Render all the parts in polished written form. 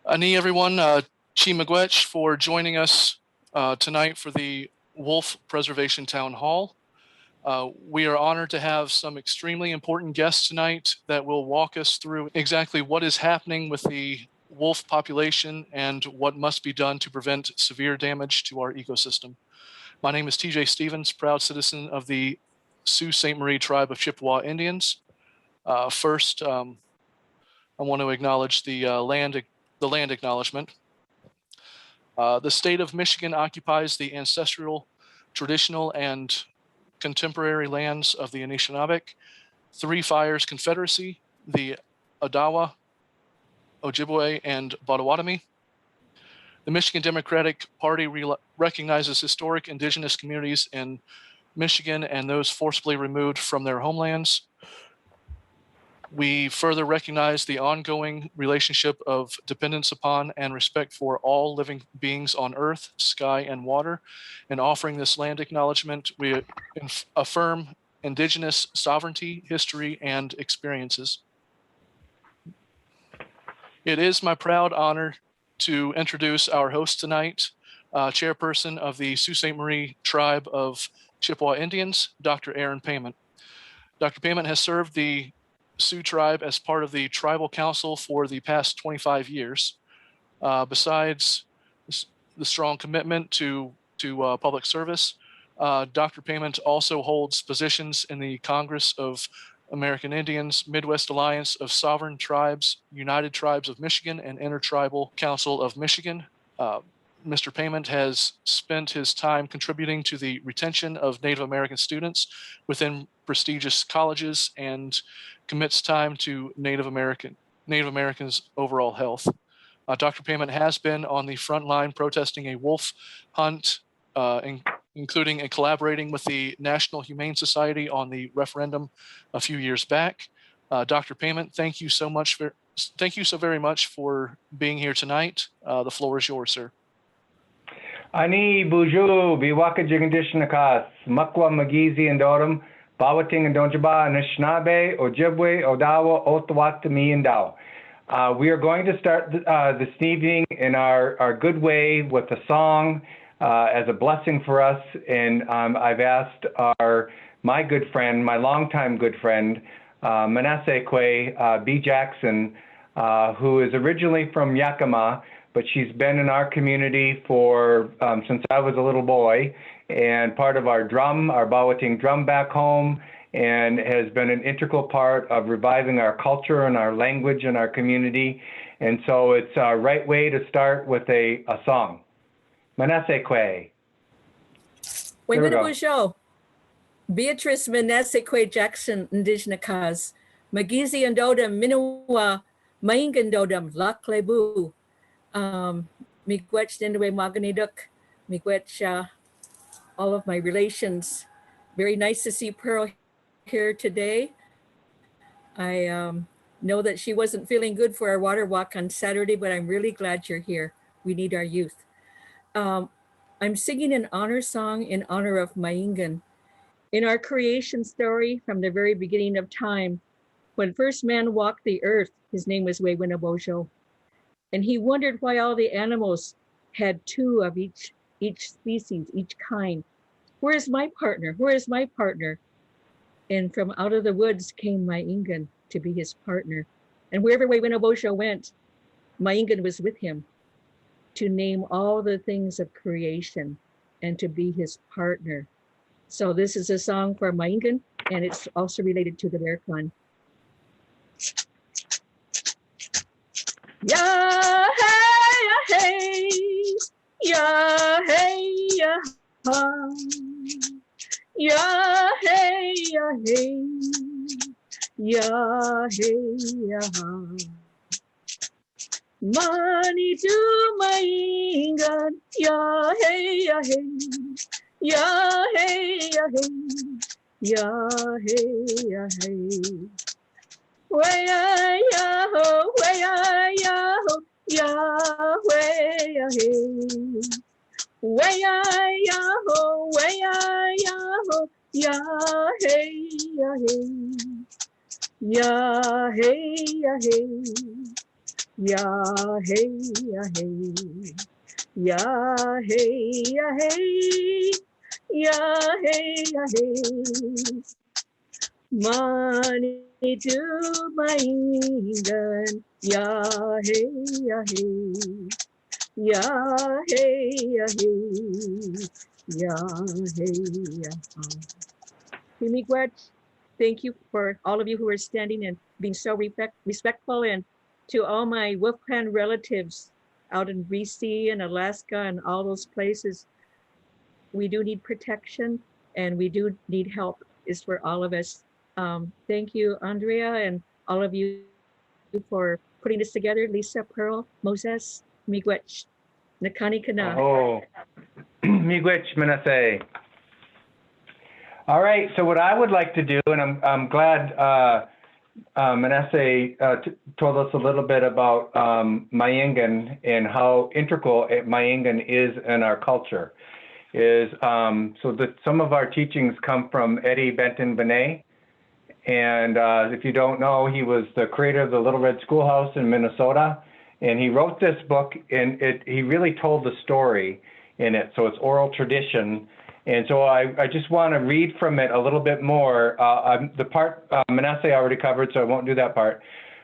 Ani, everyone, Chi Miigwech for joining us tonight for the Wolf Preservation Town Hall. We are honored to have some extremely important guests tonight that will walk us through exactly what is happening with the wolf population and what must be done to prevent severe damage to our ecosystem. My name is TJ Stevens, proud citizen of the Sault Ste. Marie tribe of Chippewa Indians. First, I want to acknowledge the land acknowledgement. The state of Michigan occupies the ancestral, traditional, and contemporary lands of the Anishinaabe, Three Fires Confederacy, the Odawa, Ojibwe, and Potawatomi. The Michigan Democratic Party recognizes historic indigenous communities in Michigan and those forcibly removed from their homelands. We further recognize the ongoing relationship of dependence upon and respect for all living beings on earth, sky, and water. In offering this land acknowledgement, we affirm indigenous sovereignty, history, and experiences. It is my proud honor to introduce our host tonight, chairperson of the Sault Ste. Marie tribe of Chippewa Indians, Dr. Aaron Payment. Dr. Payment has served the Sioux tribe as part of the tribal council for the past 25 years. Besides the strong commitment to public service, Dr. Payment also holds positions in the Congress of American Indians, Midwest Alliance of Sovereign Tribes, United Tribes of Michigan, and Intertribal Council of Michigan. Mr. Payment has spent his time contributing to the retention of Native American students within prestigious colleges and commits time to Native Americans' overall health. Dr. Payment has been on the front line protesting a wolf hunt, including and collaborating with the National Humane Society on the referendum a few years back. Dr. Payment, thank you so very much for being here tonight. The floor is yours, sir. Ani buju biwaka jigandishnakas makwa magizi and dorum bawating and donjaba Anishinaabe Ojibwe Odawa Otawatami and Dao. We are going to start this evening in our good way with a song as a blessing for us, and I've asked my good friend, my longtime good friend, Manasseh Kwe B. Jackson, who is originally from Yakima, but she's been in our community for since I was a little boy, and part of our Bawating drum back home, and has been an integral part of reviving our culture and our language and our community. And so it's a right way to start with a song. Manasseh Kwe. Wait, show. Beatrice Manasseh Kwe Jackson, Indigenous Kaz. Magizi and Dodam, Minuwa, Maingan Dodam, Laklebu. Miigwech Dendwe Maganiduk, Miigwech, all of my relations. Very nice to see Pearl here today. I know that she wasn't feeling good for our water walk on Saturday, but I'm really glad you're here. We need our youth. I'm singing an honor song in honor of Maingan. In our creation story from the very beginning of time, when first man walked the earth, his name was Wewinabojo. And he wondered why all the animals had two of each species, each kind. Where is my partner? Where is my partner? And from out of the woods came Maingan to be his partner. And wherever Wewinabojo went, Maingan was with him to name all the things of creation and to be his partner. So this is a song for Maingan, and it's also related to the bear clan. Ya hey, ya hey, ya ha. Ya hey, ya hey, ya hey, ya ha. Money to Maingan, ya hey, ya hey, ya hey, ya hey, ya hey, ya hey. Way ya ho, way ya ho, ya way ya hey. Way ya ho, way ya ho, ya hey, ya hey. Ya hey, ya hey. Ya hey, ya hey. Ya hey, ya hey. Ya hey, ya hey. Money to maingan. Ya hey, ya hey. Ya hey, ya hey. Ya hey, ya hey. Miigwech, thank you for all of you who are standing and being so respectful, and to all my Wolf Clan relatives out in BC and Alaska and all those places. We do need protection and we do need help. Is for all of us. Thank you, Andrea, and all of you for putting this together. Lisa, Pearl, Moses, Miigwech, Nakani Kana. Oh, miigwech manase. All right, so what I would like to do, and I'm glad Manasseh told us a little bit about Mayengan and how integral Mayengan is in our culture. So that some of our teachings come from Eddie Benton Benet. And if you don't know, he was the creator of the Little Red Schoolhouse in Minnesota. And he wrote this book, and he really told the story in it. So it's oral tradition. And so I just want to read from it a little bit more. The part Manasseh already covered, so I won't do that part.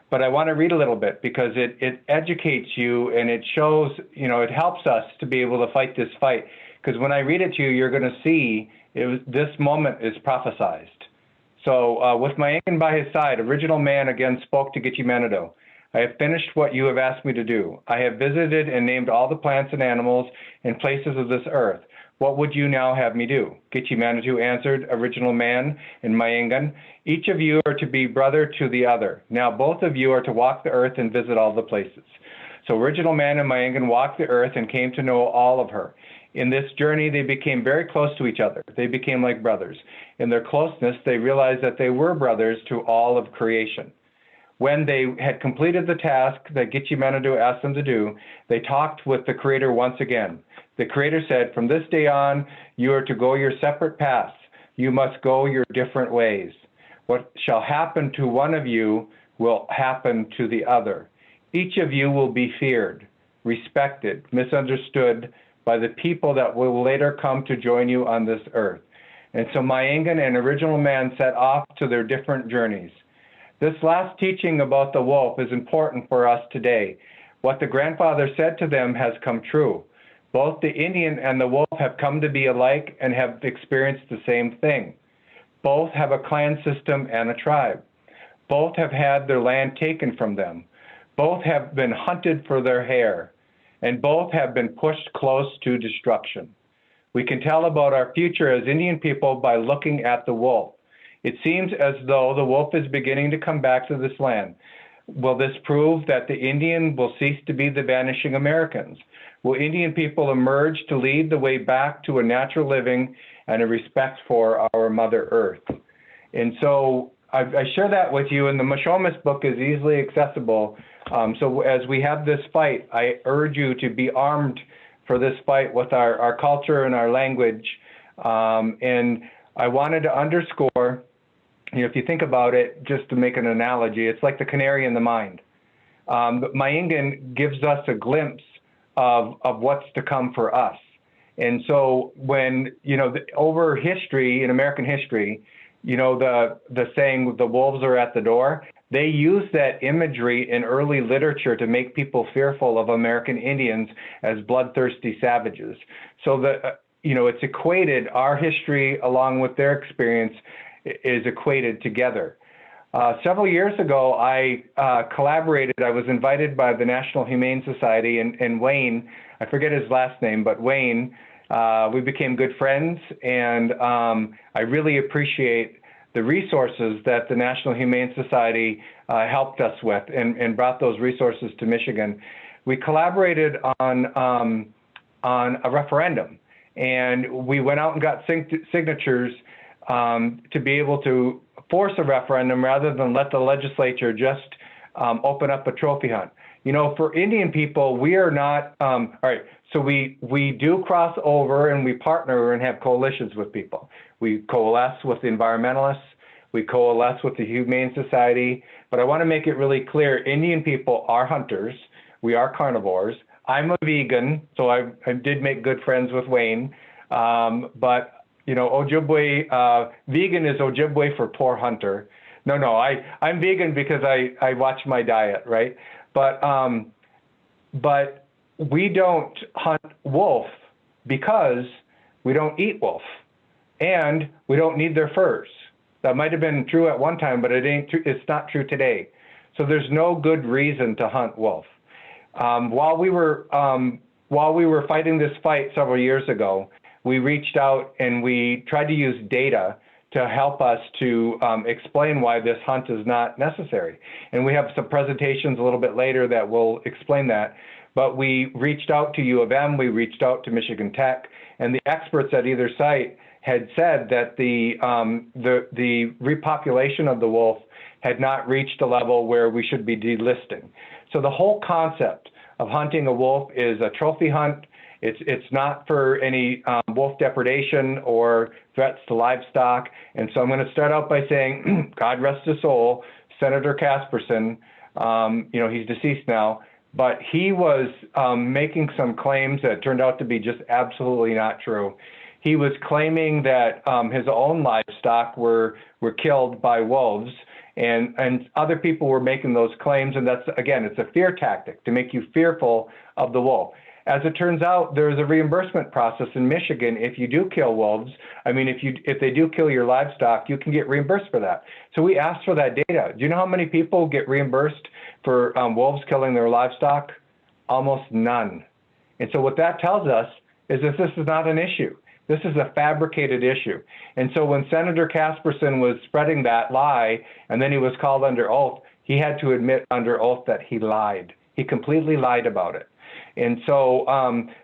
But I want to read a little bit because it educates you and it shows, it helps us to be able to fight this fight. Because when I read it to you, you're going to see this moment is prophesized. So with Mayengan by his side, original man again spoke to Gitche Manado. I have finished what you have asked me to do. I have visited and named all the plants and animals and places of this earth. What would you now have me do? Gitche Manado answered, original man and Mayengan, each of you are to be brother to the other. Now both of you are to walk the earth and visit all the places. So original man and Mayengan walked the earth and came to know all of her. In this journey, they became very close to each other. They became like brothers. In their closeness, they realized that they were brothers to all of creation. When they had completed the task that Gitche Manado asked them to do, they talked with the Creator once again. The Creator said, from this day on, you are to go your separate paths. You must go your different ways. What shall happen to one of you will happen to the other. Each of you will be feared, respected, misunderstood by the people that will later come to join you on this earth. And so Mayengan and original man set off to their different journeys. This last teaching about the wolf is important for us today. What the grandfather said to them has come true. Both the Indian and the wolf have come to be alike and have experienced the same thing. Both have a clan system and a tribe. Both have had their land taken from them. Both have been hunted for their hair. And both have been pushed close to destruction. We can tell about our future as Indian people by looking at the wolf. It seems as though the wolf is beginning to come back to this land. Will this prove that the Indian will cease to be the vanishing Americans? Will Indian people emerge to lead the way back to a natural living and a respect for our Mother Earth? And so I share that with you, and the Mashomis book is easily accessible. So as we have this fight, I urge you to be armed for this fight with our culture and our language. And I wanted to underscore, if you think about it, just to make an analogy, it's like the canary in the mine. Mayengan gives us a glimpse of what's to come for us. And so when, over history, in American history, the saying, the wolves are at the door, they use that imagery in early literature to make people fearful of American Indians as bloodthirsty savages. So that, it's equated, our history along with their experience is equated together. Several years ago, I collaborated, I was invited by the National Humane Society and Wayne, I forget his last name, but Wayne, we became good friends, and I really appreciate the resources that the National Humane Society helped us with and brought those resources to Michigan. We collaborated on a referendum, and we went out and got signatures to be able to force a referendum rather than let the legislature just open up a trophy hunt. For Indian people, we are not, all right, so we do cross over and we partner and have coalitions with people. We coalesce with the environmentalists. We coalesce with the Humane Society, but I want to make it really clear, Indian people are hunters. We are carnivores. I'm a vegan, so I did make good friends with Wayne. But, you know, Ojibwe, vegan is Ojibwe for poor hunter. No, I'm vegan because I watch my diet, right? But we don't hunt wolf because we don't eat wolf, and we don't need their furs. That might have been true at one time, but it's not true today. So there's no good reason to hunt wolf. While we were fighting this fight several years ago, we reached out and we tried to use data to help us to explain why this hunt is not necessary. And we have some presentations a little bit later that will explain that. But we reached out to U of M, we reached out to Michigan Tech, and the experts at either site had said that the repopulation of the wolf had not reached a level where we should be delisting. So the whole concept of hunting a wolf is a trophy hunt. It's not for any wolf depredation or threats to livestock. And so I'm going to start out by saying, God rest his soul, Senator Casperson, you know, he's deceased now, but he was making some claims that turned out to be just absolutely not true. He was claiming that his own livestock were killed by wolves, and other people were making those claims, and that's, again, it's a fear tactic to make you fearful of the wolf. As it turns out, there's a reimbursement process in Michigan. If you do kill wolves, I mean, if they do kill your livestock, you can get reimbursed for that. So we asked for that data. Do you know how many people get reimbursed for wolves killing their livestock? Almost none. And so what that tells us is that this is not an issue. This is a fabricated issue. And so when Senator Casperson was spreading that lie, and then he was called under oath, he had to admit under oath that he lied. He completely lied about it. And so,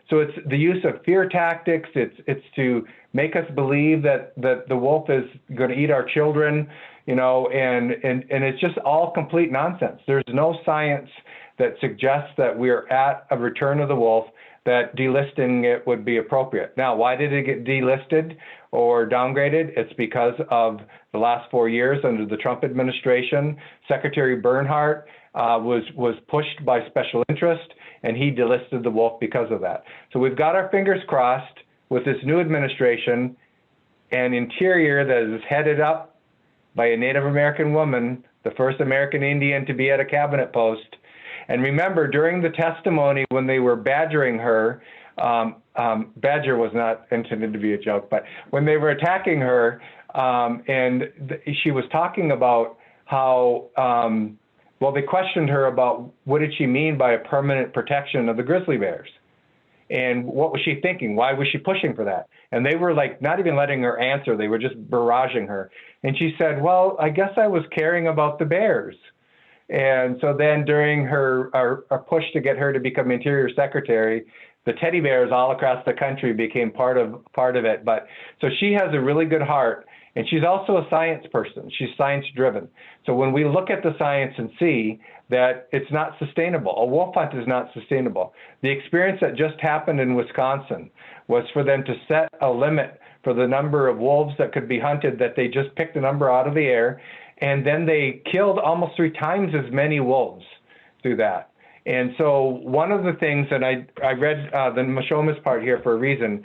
so it's the use of fear tactics. It's to make us believe that the wolf is going to eat our children, you know, and it's just all complete nonsense. There's no science that suggests that we're at a return of the wolf, that delisting it would be appropriate. Now, why did it get delisted or downgraded? It's because of the last 4 years under the Trump administration. Secretary Bernhardt was pushed by special interest, and he delisted the wolf because of that. So we've got our fingers crossed with this new administration, an interior that is headed up by a Native American woman, the first American Indian to be at a cabinet post. And remember, during the testimony, when they were badgering her, badger was not intended to be a joke, but when they were attacking her, she was talking about how, well, they questioned her about what did she mean by a permanent protection of the grizzly bears? And what was she thinking? Why was she pushing for that? And they were like not even letting her answer. They were just barraging her. And she said, well, I guess I was caring about the bears. And so then during our push to get her to become Interior Secretary, the teddy bears all across the country became part of it. But so she has a really good heart, and she's also a science person. She's science driven. So when we look at the science and see that it's not sustainable, a wolf hunt is not sustainable. The experience that just happened in Wisconsin was for them to set a limit for the number of wolves that could be hunted, that they just picked a number out of the air, and then they killed almost 3 times as many wolves through that. And so one of the things, and I read the Mashomas part here for a reason,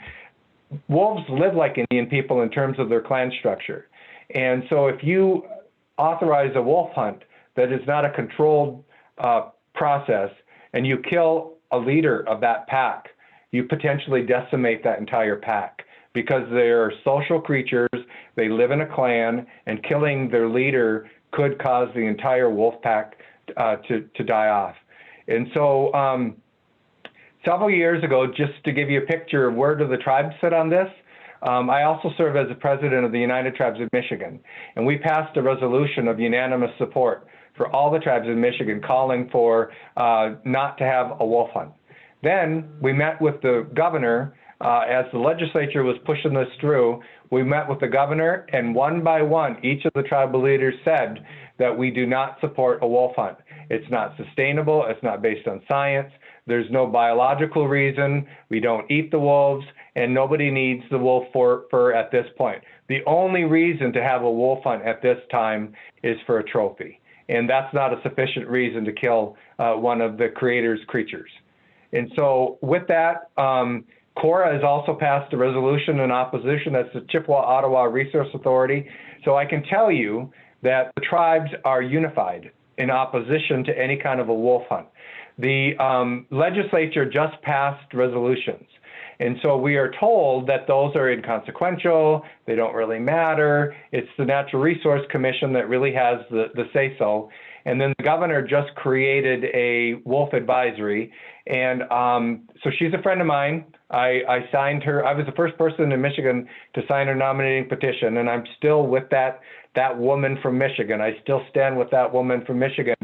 wolves live like Indian people in terms of their clan structure. And so if you authorize a wolf hunt that is not a controlled process, and you kill a leader of that pack, you potentially decimate that entire pack, because they're social creatures, they live in a clan, and killing their leader could cause the entire wolf pack to die off. And so several years ago, just to give you a picture of where do the tribes sit on this, I also serve as the president of the United Tribes of Michigan, and we passed a resolution of unanimous support for all the tribes in Michigan calling for not to have a wolf hunt. Then we met with the governor. As the legislature was pushing this through, we met with the governor, and one by one, each of the tribal leaders said that we do not support a wolf hunt. It's not sustainable. It's not based on science. There's no biological reason. We don't eat the wolves, and nobody needs the wolf fur at this point. The only reason to have a wolf hunt at this time is for a trophy, and that's not a sufficient reason to kill one of the Creator's creatures. And so with that, Cora has also passed a resolution in opposition. That's the Chippewa-Ottawa Resource Authority. So I can tell you that the tribes are unified in opposition to any kind of a wolf hunt. The legislature just passed resolutions. And so we are told that those are inconsequential, they don't really matter. It's the Natural Resource Commission that really has the say-so. And then the governor just created a wolf advisory. And so she's a friend of mine. I signed her. I was the first person in Michigan to sign her nominating petition, and I'm still with that woman from Michigan. I still stand with that woman from Michigan.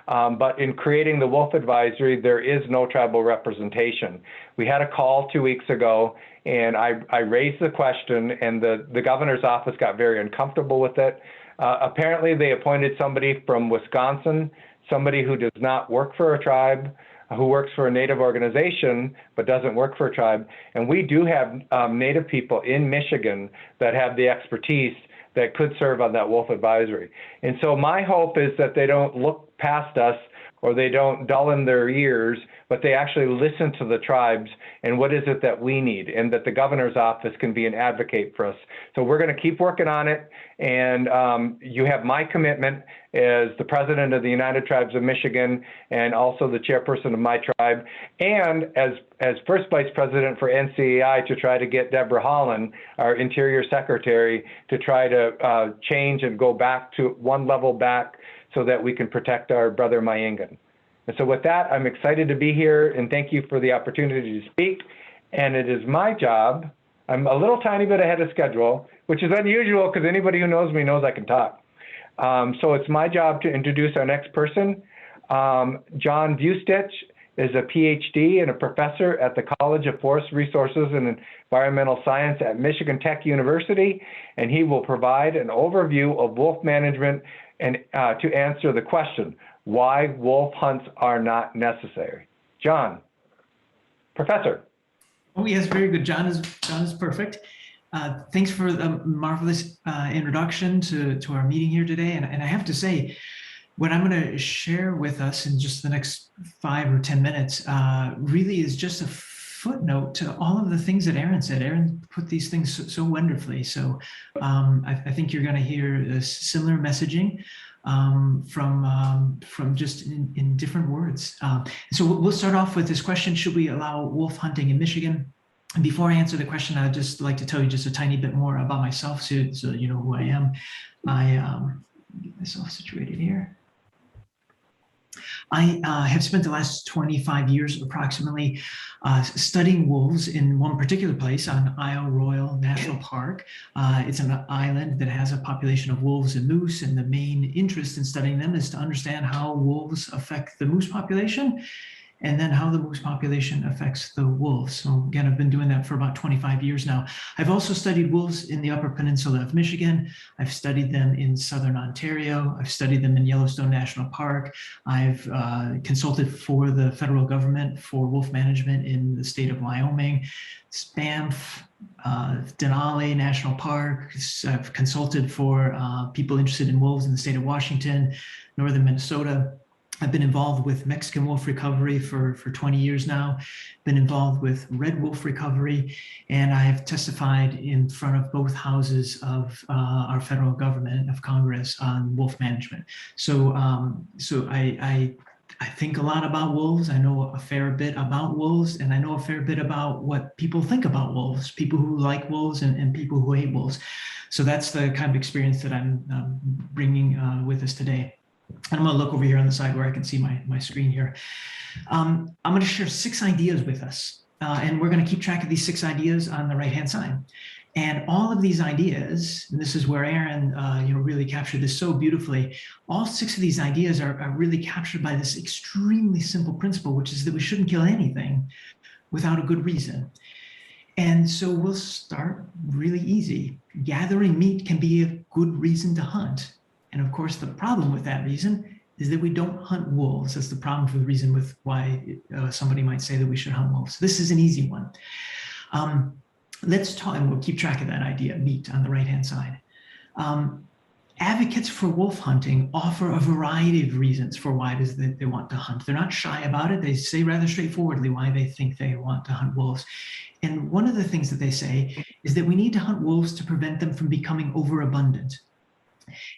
But in creating the wolf advisory, there is no tribal representation. We had a call 2 weeks ago, and I raised the question, and the governor's office got very uncomfortable with it. Apparently, they appointed somebody from Wisconsin, somebody who does not work for a tribe, who works for a Native organization but doesn't work for a tribe. And we do have Native people in Michigan that have the expertise that could serve on that wolf advisory. And so my hope is that they don't look past us or they don't dull in their ears, but they actually listen to the tribes and what is it that we need, and that the governor's office can be an advocate for us. So we're going to keep working on it, and you have my commitment as the president of the United Tribes of Michigan and also the chairperson of my tribe, and as first vice president for NCAI to try to get Deborah Holland, our interior secretary, to try to change and go back to one level back so that we can protect our brother Mayengan. And so with that, I'm excited to be here, and thank you for the opportunity to speak. And it is my job, I'm a little tiny bit ahead of schedule, which is unusual because anybody who knows me knows I can talk. So it's my job to introduce our next person. John Bustich is a PhD and a professor at the College of Forest Resources and Environmental Science at Michigan Tech University, and he will provide an overview of wolf management and to answer the question, why wolf hunts are not necessary. John, professor. Oh yes, very good. John is perfect. Thanks for the marvelous introduction to our meeting here today. And I have to say, what I'm going to share with us in just the next 5 or 10 minutes really is just a footnote to all of the things that Aaron said. Aaron put these things so wonderfully. So I think you're going to hear this similar messaging from just in different words. So we'll start off with this question: should we allow wolf hunting in Michigan? And before I answer the question, I'd just like to tell you just a tiny bit more about myself, so you know who I am. I get myself situated here. I have spent the last 25 years approximately studying wolves in one particular place on Isle Royale National Park. It's an island that has a population of wolves and moose, and the main interest in studying them is to understand how wolves affect the moose population, and then how the moose population affects the wolves. So again, I've been doing that for about 25 years now. I've also studied wolves in the Upper Peninsula of Michigan. I've studied them in Southern Ontario. I've studied them in Yellowstone National Park. I've consulted for the federal government for wolf management in the state of Wyoming, Banff, Denali National Park. I've consulted for people interested in wolves in the state of Washington, northern Minnesota. I've been involved with Mexican wolf recovery for 20 years now, been involved with red wolf recovery, and I have testified in front of both houses of our federal government, of Congress, on wolf management. So, I think a lot about wolves. I know a fair bit about wolves, and I know a fair bit about what people think about wolves, people who like wolves and people who hate wolves. So that's the kind of experience that I'm bringing with us today. And I'm going to look over here on the side where I can see my screen here. I'm going to share 6 ideas with us, and we're going to keep track of these 6 ideas on the right-hand side. And all of these ideas, and this is where Aaron really captured this so beautifully, all 6 of these ideas are really captured by this extremely simple principle, which is that we shouldn't kill anything without a good reason. And so we'll start really easy. Gathering meat can be a good reason to hunt. And of course, the problem with that reason is that we don't hunt wolves. That's the problem for the reason with why somebody might say that we should hunt wolves. This is an easy one. Let's talk, and we'll keep track of that idea, meat on the right-hand side. Advocates for wolf hunting offer a variety of reasons for why it is that they want to hunt. They're not shy about it. They say rather straightforwardly why they think they want to hunt wolves. And one of the things that they say is that we need to hunt wolves to prevent them from becoming overabundant.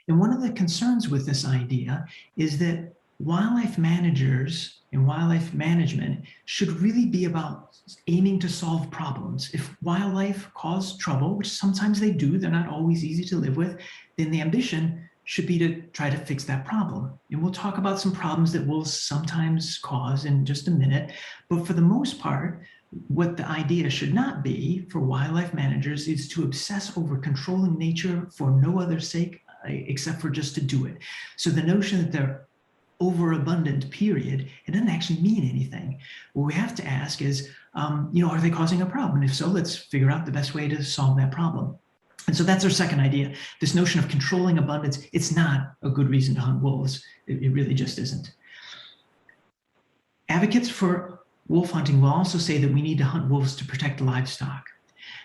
And one of the concerns with this idea is that wildlife managers and wildlife management should really be about aiming to solve problems. If wildlife cause trouble, which sometimes they do, they're not always easy to live with, then the ambition should be to try to fix that problem. And we'll talk about some problems that wolves sometimes cause in just a minute. But for the most part, what the idea should not be for wildlife managers is to obsess over controlling nature for no other sake except for just to do it. So the notion that they're overabundant, period, it doesn't actually mean anything. What we have to ask is, are they causing a problem? And if so, let's figure out the best way to solve that problem. And so that's our second idea. This notion of controlling abundance, it's not a good reason to hunt wolves. It really just isn't. Advocates for wolf hunting will also say that we need to hunt wolves to protect livestock.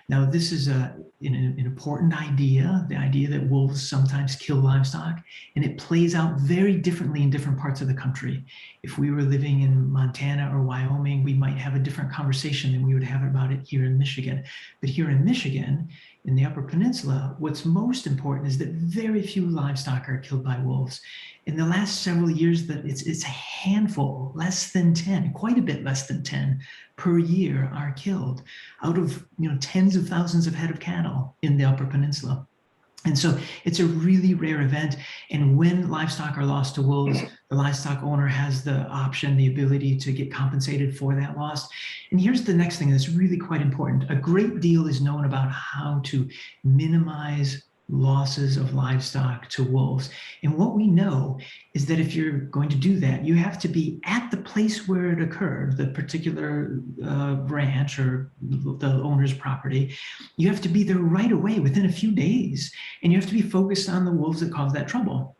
Now, this is an important idea, the idea that wolves sometimes kill livestock, and it plays out very differently in different parts of the country. If we were living in Montana or Wyoming, we might have a different conversation than we would have about it here in Michigan. But here in Michigan, in the Upper Peninsula, what's most important is that very few livestock are killed by wolves. In the last several years, that it's a handful, less than 10, quite a bit less than 10 per year are killed out of tens of thousands of head of cattle in the Upper Peninsula. And so it's a really rare event. And when livestock are lost to wolves, the livestock owner has the option, the ability to get compensated for that loss. And here's the next thing that's really quite important. A great deal is known about how to minimize losses of livestock to wolves. And what we know is that if you're going to do that, you have to be at the place where it occurred, the particular ranch or the owner's property. You have to be there right away within a few days, and you have to be focused on the wolves that cause that trouble.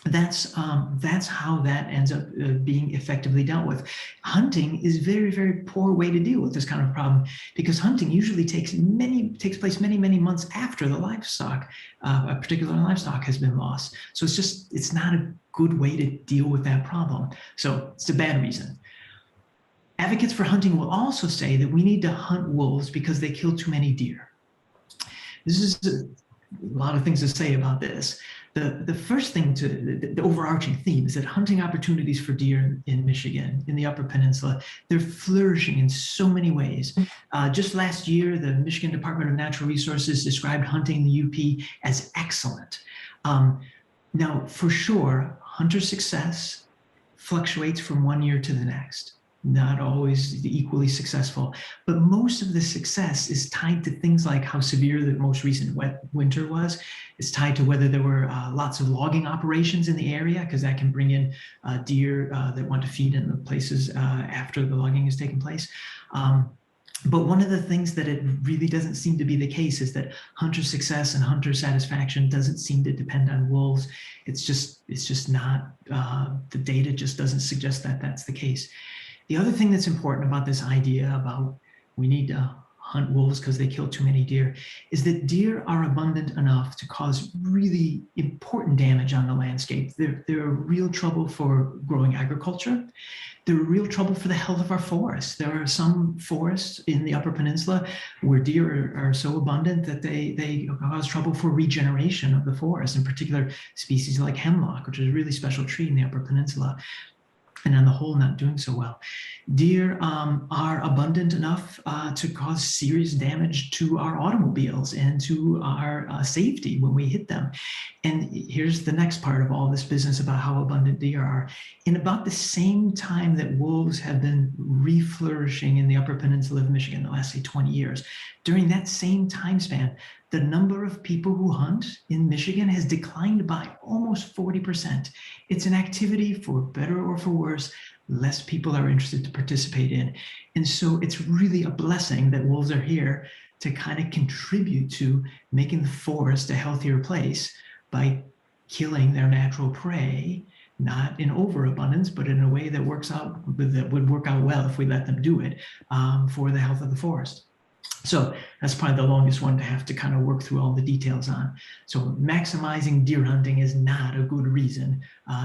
That's how that ends up being effectively dealt with. Hunting is a very, very poor way to deal with this kind of problem, because hunting usually takes place many months after the livestock, a particular livestock has been lost. So it's not a good way to deal with that problem. So it's a bad reason. Advocates for hunting will also say that we need to hunt wolves because they kill too many deer. This is a lot of things to say about this. The first thing, the overarching theme is that hunting opportunities for deer in Michigan, in the Upper Peninsula, they're flourishing in so many ways. Just last year, the Michigan Department of Natural Resources described hunting in the UP as excellent. Now, for sure, hunter success fluctuates from one year to the next. Not always equally successful, but most of the success is tied to things like how severe the most recent wet winter was. It's tied to whether there were lots of logging operations in the area, because that can bring in deer that want to feed in the places after the logging has taken place. But one of the things that it really doesn't seem to be the case is that hunter success and hunter satisfaction doesn't seem to depend on wolves. It's just not, the data just doesn't suggest that that's the case. The other thing that's important about this idea about we need to hunt wolves because they kill too many deer is that deer are abundant enough to cause really important damage on the landscape. They're a real trouble for growing agriculture. They're a real trouble for the health of our forests. There are some forests in the Upper Peninsula where deer are so abundant that they cause trouble for regeneration of the forest, in particular species like hemlock, which is a really special tree in the Upper Peninsula, and on the whole not doing so well. Deer are abundant enough to cause serious damage to our automobiles and to our safety when we hit them. And here's the next part of all this business about how abundant deer are. In about the same time that wolves have been reflourishing in the Upper Peninsula of Michigan, the last, say, 20 years, during that same time span, the number of people who hunt in Michigan has declined by almost 40%. It's an activity, for better or for worse, less people are interested to participate in. And so it's really a blessing that wolves are here to kind of contribute to making the forest a healthier place by killing their natural prey not in overabundance, but in a way that would work out well if we let them do it, for the health of the forest. So that's probably the longest one to have to kind of work through all the details on. So maximizing deer hunting is not a good reason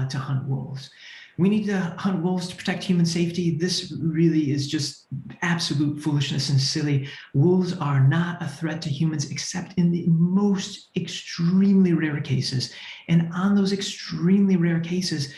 to hunt wolves. We need to hunt wolves to protect human safety. This really is just absolute foolishness and silly. Wolves are not a threat to humans except in the most extremely rare cases. And on those extremely rare cases,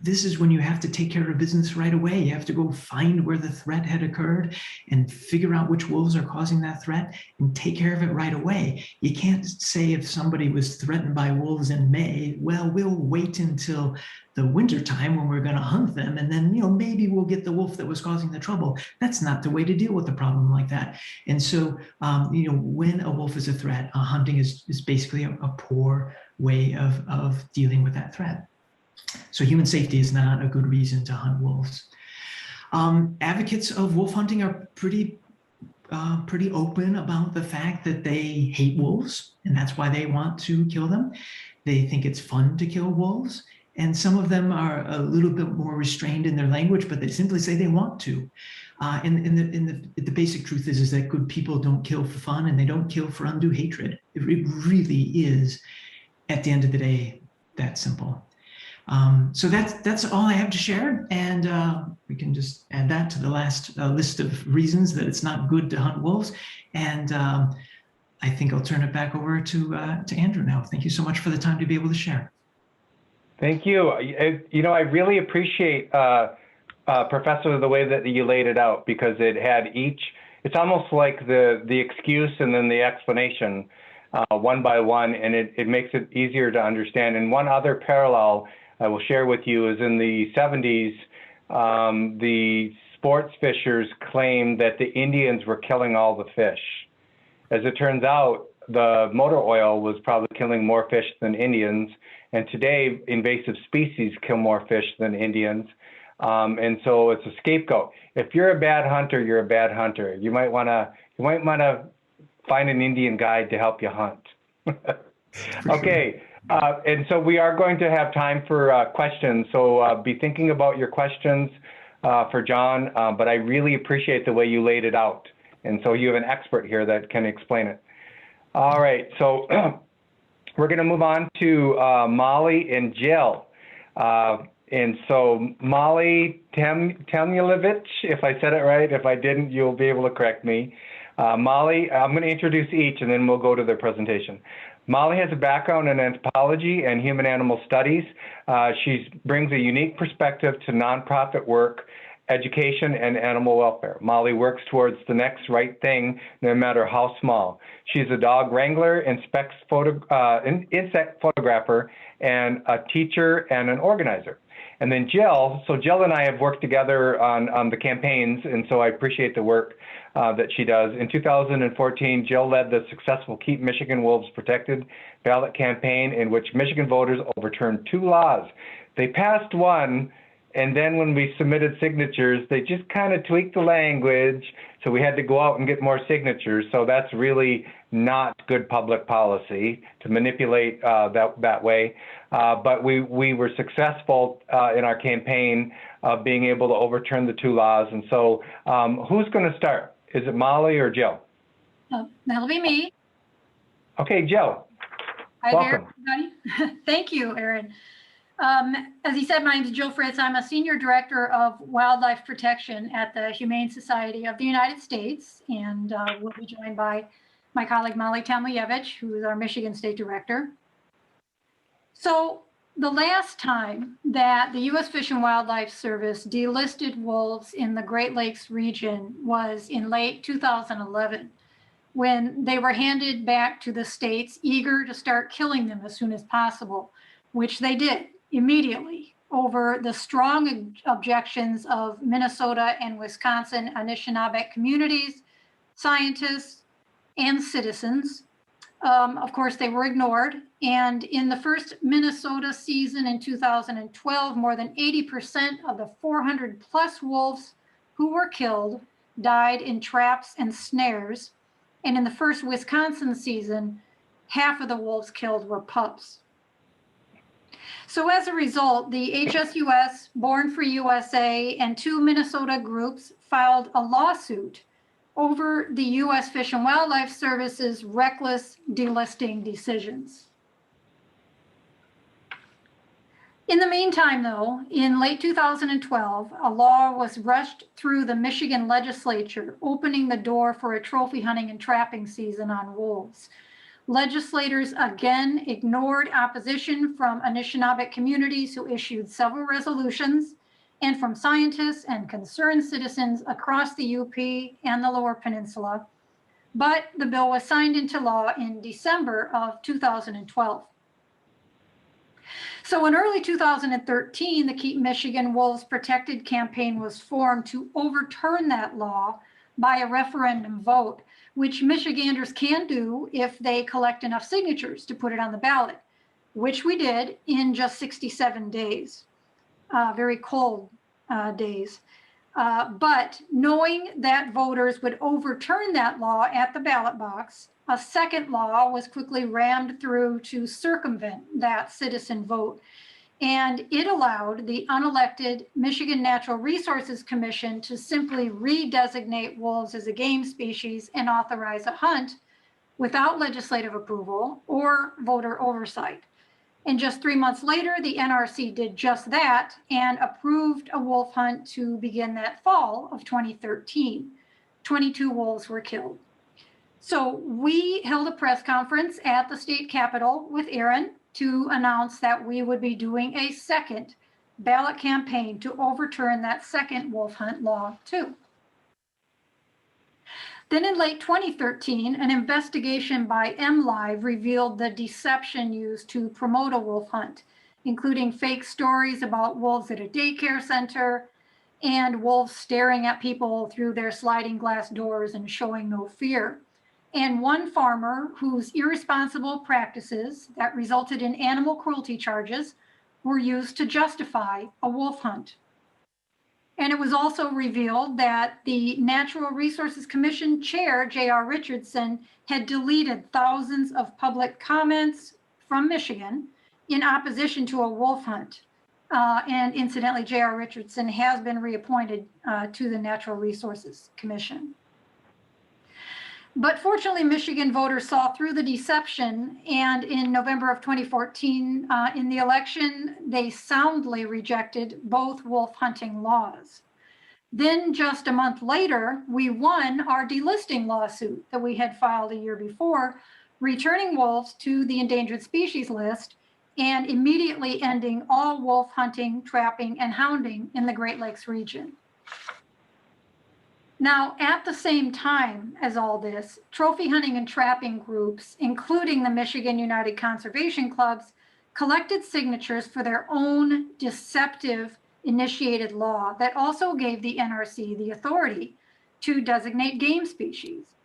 this is when you have to take care of business right away. You have to go find where the threat had occurred and figure out which wolves are causing that threat and take care of it right away. You can't say if somebody was threatened by wolves in May, well, we'll wait until the winter time when we're going to hunt them, and then, maybe we'll get the wolf that was causing the trouble. That's not the way to deal with a problem like that. And so, when a wolf is a threat, hunting is basically a poor way of dealing with that threat. So human safety is not a good reason to hunt wolves. Advocates of wolf hunting are pretty open about the fact that they hate wolves, and that's why they want to kill them. They think it's fun to kill wolves, and some of them are a little bit more restrained in their language, but they simply say they want to. And the basic truth is that good people don't kill for fun, and they don't kill for undue hatred. It really is, at the end of the day, that simple. So that's all I have to share, and we can just add that to the last list of reasons that it's not good to hunt wolves. And I think I'll turn it back over to Andrew now. Thank you so much for the time to be able to share. Thank you. I really appreciate, Professor, the way that you laid it out, because it's almost like the excuse and then the explanation one by one, and it makes it easier to understand. And one other parallel I will share with you is in the 70s, the sports fishers claimed that the Indians were killing all the fish. As it turns out, the motor oil was probably killing more fish than Indians. And today, invasive species kill more fish than Indians. And so it's a scapegoat. If you're a bad hunter, you're a bad hunter. You might want to find an Indian guide to help you hunt. Okay. And so we are going to have time for questions. So be thinking about your questions for John, but I really appreciate the way you laid it out. And so you have an expert here that can explain it. All right, so we're going to move on to Molly and Jill. And so Molly Temulevich, if I said it right. If I didn't, you'll be able to correct me. Molly, I'm going to introduce each, and then we'll go to their presentation. Molly has a background in anthropology and human animal studies. She brings a unique perspective to nonprofit work, education, and animal welfare. Molly works towards the next right thing, no matter how small. She's a dog wrangler, insect photographer, and a teacher and an organizer. And then Jill and I have worked together on the campaigns, and so I appreciate the work that she does. In 2014, Jill led the successful Keep Michigan Wolves Protected ballot campaign, in which Michigan voters overturned 2 laws. They passed one, and then when we submitted signatures, they just kind of tweaked the language, so we had to go out and get more signatures. So that's really not good public policy to manipulate that way. But we were successful in our campaign of being able to overturn the 2 laws. And so who's going to start? Is it Molly or Jill? That'll be me. Okay, Jill. Hi Welcome. there, everybody. Thank you, Aaron. As he said, my name is Jill Fritz. I'm a Senior Director of Wildlife Protection at the Humane Society of the United States, and we'll be joined by my colleague Molly Temulevich, who is our Michigan State Director. So the last time that the U.S. Fish and Wildlife Service delisted wolves in the Great Lakes region was in late 2011, when they were handed back to the states eager to start killing them as soon as possible, which they did immediately over the strong objections of Minnesota and Wisconsin Anishinaabe communities, scientists, and citizens. Of course, they were ignored. And in the first Minnesota season in 2012, more than 80% of the 400 plus wolves who were killed died in traps and snares. And in the first Wisconsin season, half of the wolves killed were pups. So as a result, the HSUS, Born Free USA, and 2 Minnesota groups filed a lawsuit over the U.S. Fish and Wildlife Service's reckless delisting decisions. In the meantime, though, in late 2012, a law was rushed through the Michigan legislature, opening the door for a trophy hunting and trapping season on wolves. Legislators again ignored opposition from Anishinaabe communities who issued several resolutions, and from scientists and concerned citizens across the UP and the Lower Peninsula. But the bill was signed into law in December of 2012. So in early 2013, the Keep Michigan Wolves Protected campaign was formed to overturn that law by a referendum vote, which Michiganders can do if they collect enough signatures to put it on the ballot, which we did in just 67 days, very cold days. But knowing that voters would overturn that law at the ballot box, a second law was quickly rammed through to circumvent that citizen vote. And it allowed the unelected Michigan Natural Resources Commission to simply redesignate wolves as a game species and authorize a hunt without legislative approval or voter oversight. And just 3 months later, the NRC did just that and approved a wolf hunt to begin that fall of 2013. 22 wolves were killed. So we held a press conference at the state capitol with Aaron to announce that we would be doing a second ballot campaign to overturn that second wolf hunt law too. Then in late 2013, an investigation by MLive revealed the deception used to promote a wolf hunt, including fake stories about wolves at a daycare center and wolves staring at people through their sliding glass doors and showing no fear. And one farmer whose irresponsible practices that resulted in animal cruelty charges were used to justify a wolf hunt. And it was also revealed that the Natural Resources Commission chair, J.R. Richardson, had deleted thousands of public comments from Michigan in opposition to a wolf hunt. And incidentally, J.R. Richardson has been reappointed to the Natural Resources Commission. But fortunately, Michigan voters saw through the deception, and in November of 2014, in the election, they soundly rejected both wolf hunting laws. Then just a month later, we won our delisting lawsuit that we had filed a year before, returning wolves to the endangered species list and immediately ending all wolf hunting, trapping, and hounding in the Great Lakes region. Now, at the same time as all this, trophy hunting and trapping groups, including the Michigan United Conservation Clubs, collected signatures for their own deceptive initiated law that also gave the NRC the authority to designate game species.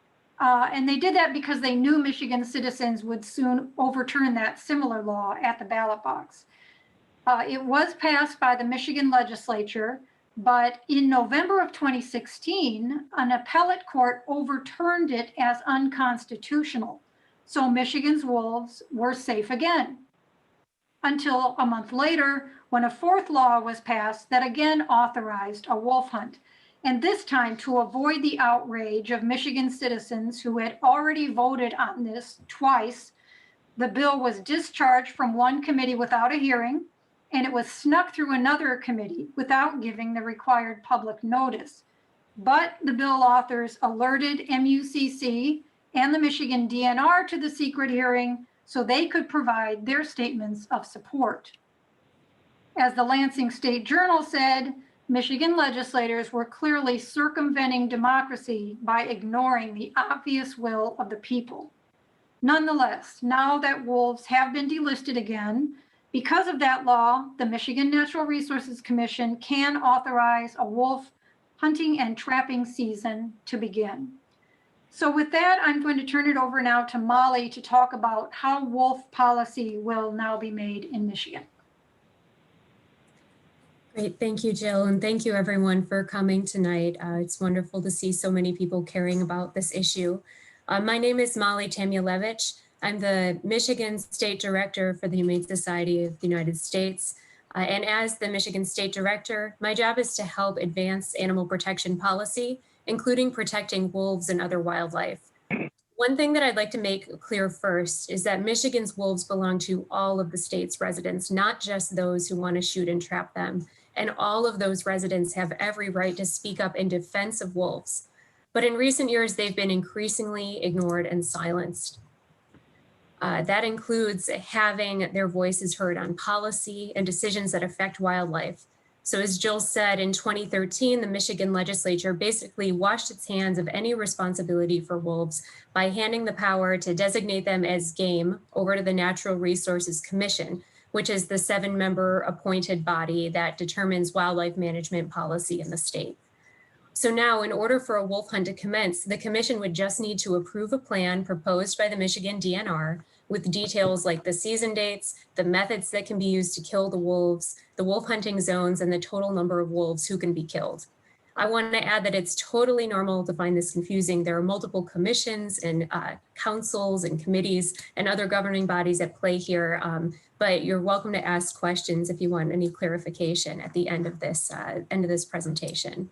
And they did that because they knew Michigan citizens would soon overturn that similar law at the ballot box. It was passed by the Michigan legislature, but in November of 2016, an appellate court overturned it as unconstitutional. So Michigan's wolves were safe again. Until a month later, when a fourth law was passed that again authorized a wolf hunt. And this time, to avoid the outrage of Michigan citizens who had already voted on this twice, the bill was discharged from one committee without a hearing, and it was snuck through another committee without giving the required public notice. But the bill authors alerted MUCC and the Michigan DNR to the secret hearing so they could provide their statements of support. As the Lansing State Journal said, Michigan legislators were clearly circumventing democracy by ignoring the obvious will of the people. Nonetheless, now that wolves have been delisted again, because of that law, the Michigan Natural Resources Commission can authorize a wolf hunting and trapping season to begin. So with that, I'm going to turn it over now to Molly to talk about how wolf policy will now be made in Michigan. Great, thank you, Jill, and thank you everyone for coming tonight. It's wonderful to see so many people caring about this issue. My name is Molly Tamulevich. I'm the Michigan State Director for the Humane Society of the United States. And as the Michigan State Director, my job is to help advance animal protection policy, including protecting wolves and other wildlife. One thing that I'd like to make clear first is that Michigan's wolves belong to all of the state's residents, not just those who want to shoot and trap them. And all of those residents have every right to speak up in defense of wolves. But in recent years, they've been increasingly ignored and silenced. That includes having their voices heard on policy and decisions that affect wildlife. So as Jill said, in 2013, the Michigan legislature basically washed its hands of any responsibility for wolves by handing the power to designate them as game over to the Natural Resources Commission, which is the 7-member appointed body that determines wildlife management policy in the state. So now, in order for a wolf hunt to commence, the commission would just need to approve a plan proposed by the Michigan DNR with details like the season dates, the methods that can be used to kill the wolves, the wolf hunting zones, and the total number of wolves who can be killed. I want to add that it's totally normal to find this confusing. There are multiple commissions and councils and committees and other governing bodies at play here, but you're welcome to ask questions if you want any clarification at the end of this presentation.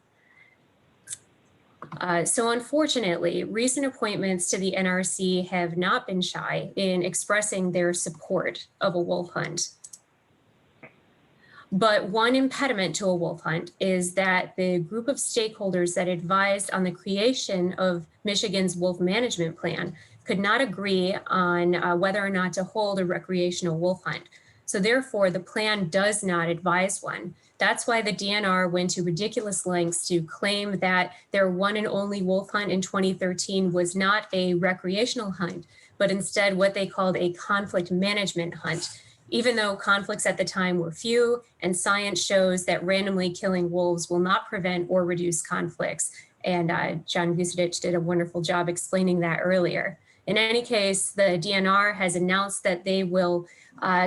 So unfortunately, recent appointments to the NRC have not been shy in expressing their support of a wolf hunt. But one impediment to a wolf hunt is that the group of stakeholders that advised on the creation of Michigan's wolf management plan could not agree on whether or not to hold a recreational wolf hunt. So therefore, the plan does not advise one. That's why the DNR went to ridiculous lengths to claim that their one and only wolf hunt in 2013 was not a recreational hunt, but instead what they called a conflict management hunt, even though conflicts at the time were few and science shows that randomly killing wolves will not prevent or reduce conflicts. And John Vucetich did a wonderful job explaining that earlier. In any case, the DNR has announced that they will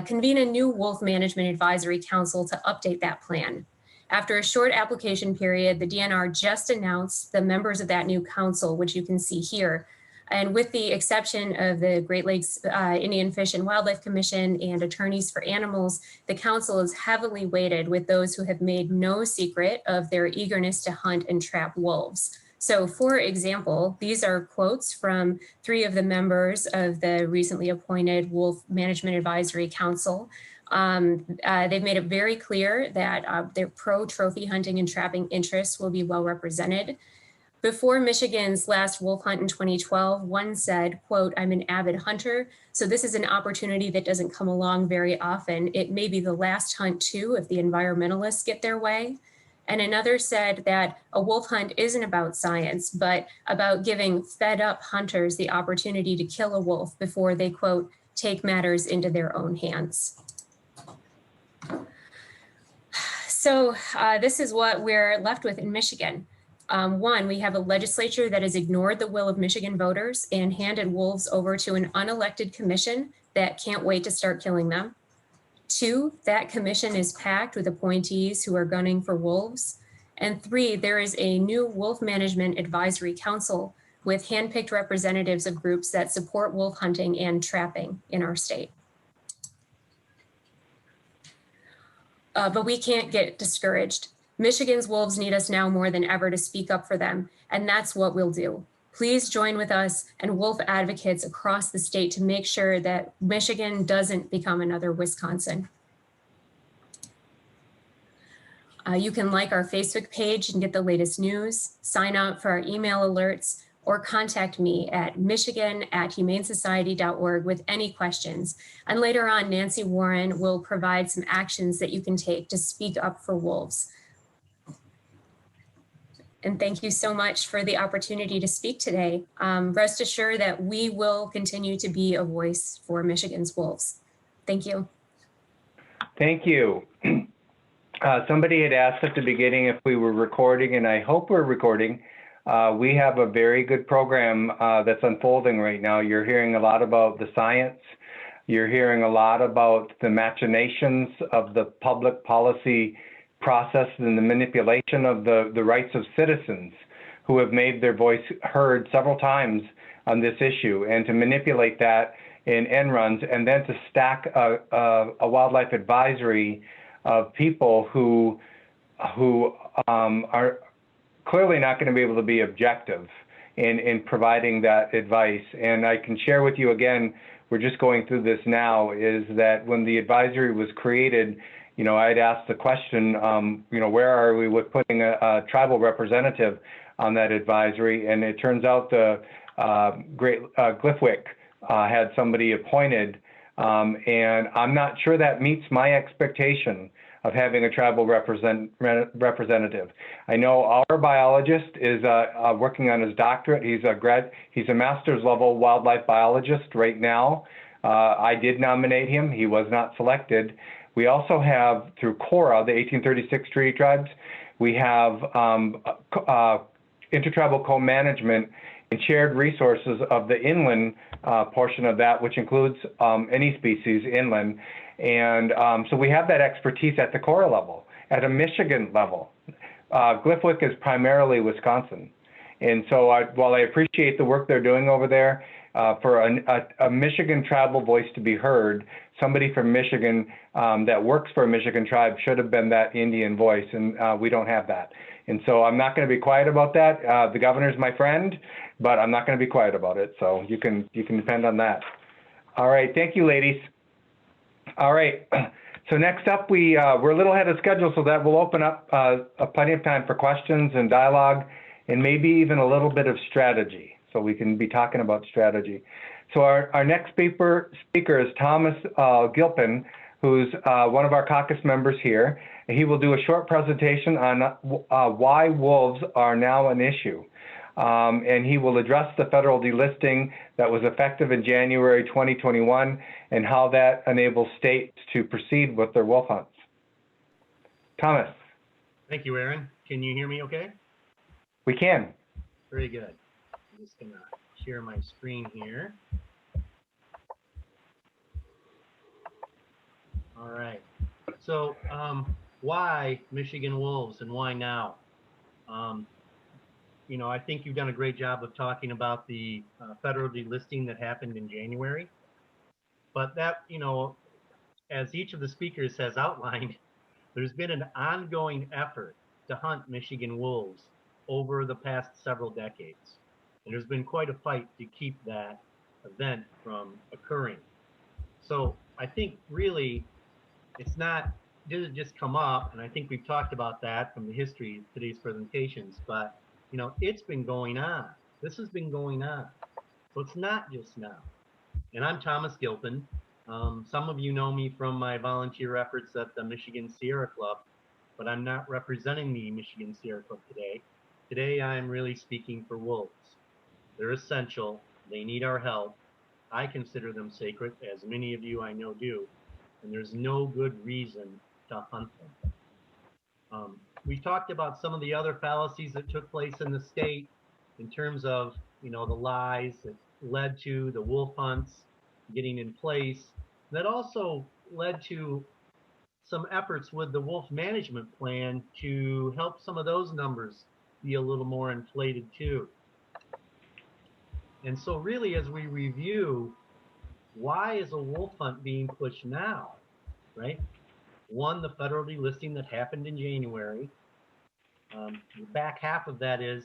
convene a new Wolf Management Advisory Council to update that plan. After a short application period, the DNR just announced the members of that new council, which you can see here. And with the exception of the Great Lakes Indian Fish and Wildlife Commission and attorneys for animals, the council is heavily weighted with those who have made no secret of their eagerness to hunt and trap wolves. So for example, these are quotes from 3 of the members of the recently appointed Wolf Management Advisory Council. They've made it very clear that their pro-trophy hunting and trapping interests will be well represented. Before Michigan's last wolf hunt in 2012, one said, quote, "I'm an avid hunter, so this is an opportunity that doesn't come along very often. It may be the last hunt too if the environmentalists get their way." And another said that a wolf hunt isn't about science, but about giving fed up hunters the opportunity to kill a wolf before they, quote, "take matters into their own hands." So this is what we're left with in Michigan. One, we have a legislature that has ignored the will of Michigan voters and handed wolves over to an unelected commission that can't wait to start killing them. 2, that commission is packed with appointees who are gunning for wolves. And 3, there is a new Wolf Management Advisory Council with handpicked representatives of groups that support wolf hunting and trapping in our state. But we can't get discouraged. Michigan's wolves need us now more than ever to speak up for them, and that's what we'll do. Please join with us and wolf advocates across the state to make sure that Michigan doesn't become another Wisconsin. You can like our Facebook page and get the latest news, sign up for our email alerts, or contact me at michigan@humanesociety.org with any questions. And later on, Nancy Warren will provide some actions that you can take to speak up for wolves. And thank you so much for the opportunity to speak today. Rest assured that we will continue to be a voice for Michigan's wolves. Thank you. Thank you. Somebody had asked at the beginning if we were recording, and I hope we're recording. We have a very good program that's unfolding right now. You're hearing a lot about the science. You're hearing a lot about the machinations of the public policy process and the manipulation of the rights of citizens who have made their voice heard several times on this issue. And to manipulate that in end runs, and then to stack a wildlife advisory of people who are clearly not going to be able to be objective in providing that advice. And I can share with you again, we're just going through this now, is that when the advisory was created, I'd asked the question, where are we with putting a tribal representative on that advisory? And it turns out the Gliffwick had somebody appointed, and I'm not sure that meets my expectation of having a tribal representative. I know our biologist is working on his doctorate. He's a master's level wildlife biologist right now. I did nominate him. He was not selected. We also have, through CORA, the 1836 treaty tribes, we have intertribal co-management and shared resources of the inland portion of that, which includes any species inland. And so we have that expertise at the CORA level, at a Michigan level. Gliffwick is primarily Wisconsin. And so while I appreciate the work they're doing over there, for a Michigan tribal voice to be heard, somebody from Michigan that works for a Michigan tribe should have been that Indian voice, and we don't have that. And so I'm not going to be quiet about that. The governor's my friend, but I'm not going to be quiet about it. So you can depend on that. All right, thank you, ladies. All right, so next up, we're a little ahead of schedule, so that will open up plenty of time for questions and dialogue, and maybe even a little bit of strategy. So we can be talking about strategy. So our next speaker is Thomas Gilpin, who's one of our caucus members here. He will do a short presentation on why wolves are now an issue. And he will address the federal delisting that was effective in January 2021 and how that enables states to proceed with their wolf hunts. Thomas. Thank you, Aaron. Can you hear me okay? We can. Very good. I'm just going to share my screen here. All right. So why Michigan wolves and why now? I think you've done a great job of talking about the federal delisting that happened in January. But that, as each of the speakers has outlined, there's been an ongoing effort to hunt Michigan wolves over the past several decades. And there's been quite a fight to keep that event from occurring. So I think really it didn't just come up, and I think we've talked about that from the history of today's presentations, but it's been going on. This has been going on. So it's not just now. And I'm Thomas Gilpin. Some of you know me from my volunteer efforts at the Michigan Sierra Club, but I'm not representing the Michigan Sierra Club today. Today I'm really speaking for wolves. They're essential. They need our help. I consider them sacred, as many of you I know do, and there's no good reason to hunt them. We talked about some of the other fallacies that took place in the state in terms of, the lies that led to the wolf hunts getting in place. That also led to some efforts with the wolf management plan to help some of those numbers be a little more inflated too. And so really, as we review, why is a wolf hunt being pushed now, right? One, the federal delisting that happened in January. The back half of that is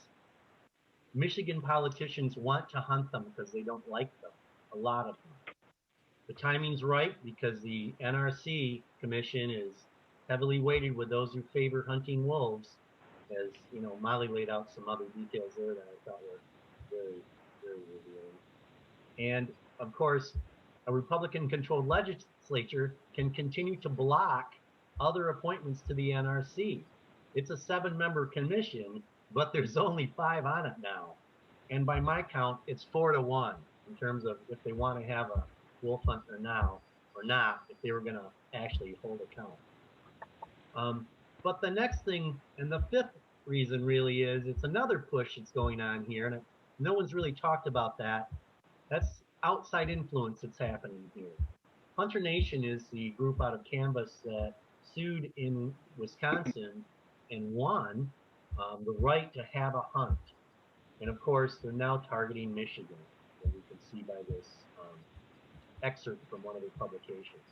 Michigan politicians want to hunt them because they don't like them, a lot of them. The timing's right because the NRC commission is heavily weighted with those who favor hunting wolves, as Molly laid out some other details there that I thought were very, very revealing. And of course, a Republican-controlled legislature can continue to block other appointments to the NRC. It's a 7-member commission, but there's only 5 on it now. And by my count, it's 4-1 in terms of if they want to have a wolf hunt or not, if they were going to actually hold a count. But the next thing, and the 5th reason really is, it's another push that's going on here, and no one's really talked about that. That's outside influence that's happening here. Hunter Nation is the group out of Canvas that sued in Wisconsin and won the right to have a hunt. And of course, they're now targeting Michigan, as you can see by this excerpt from one of their publications.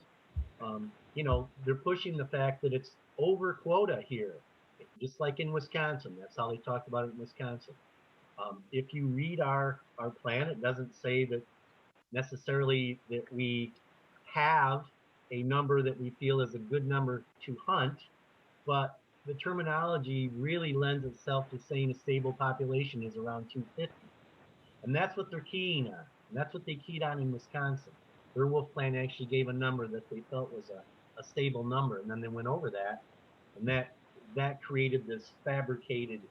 You know, they're pushing the fact that it's over quota here, just like in Wisconsin. That's how they talked about it in Wisconsin. If you read our plan, it doesn't say that necessarily that we have a number that we feel is a good number to hunt, but the terminology really lends itself to saying a stable population is around 250. And that's what they're keying on. And that's what they keyed on in Wisconsin. Their wolf plan actually gave a number that they felt was a stable number. And then they went over that. And that created this fabricated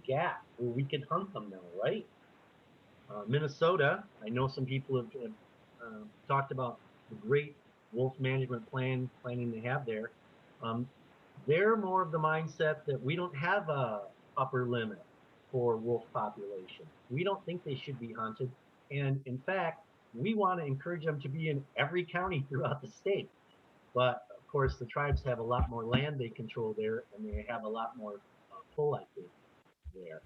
gap where we could hunt them now, right? Minnesota, I know some people have talked about the great wolf management planning they have there. They're more of the mindset that we don't have a upper limit for wolf population. We don't think they should be hunted. And in fact, we want to encourage them to be in every county throughout the state. But of course, the tribes have a lot more land they control there, and they have a lot more pull, I think, there.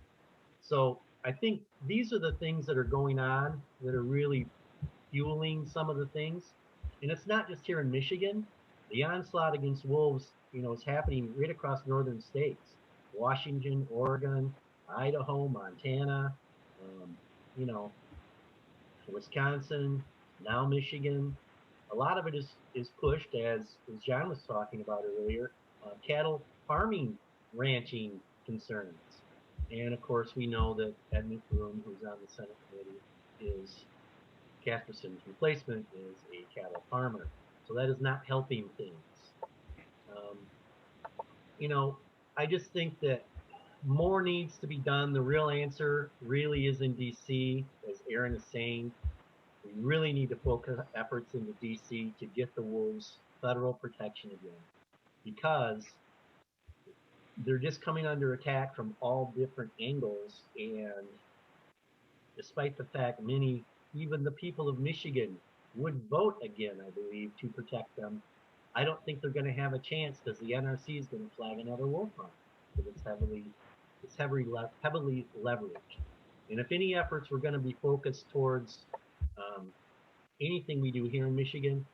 So I think these are the things that are going on that are really fueling some of the things. And it's not just here in Michigan. The onslaught against wolves, you know, is happening right across northern states. Washington, Oregon, Idaho, Montana, you know, Wisconsin, now Michigan. A lot of it is pushed, as John was talking about earlier, cattle farming, ranching concerns. And of course, we know that Ed McBroom, who's on the Senate committee, Casperson's replacement is a cattle farmer. So that is not helping things. You know, I just think that more needs to be done. The real answer really is in DC, as Aaron is saying. We really need to focus efforts into DC to get the wolves federal protection again, because they're just coming under attack from all different angles. And despite the fact many, even the people of Michigan, would vote again, I believe, to protect them, I don't think they're going to have a chance, because the NRC is going to flag another wolf hunt, because it's heavily leveraged. And if any efforts were going to be focused towards anything we do here in Michigan,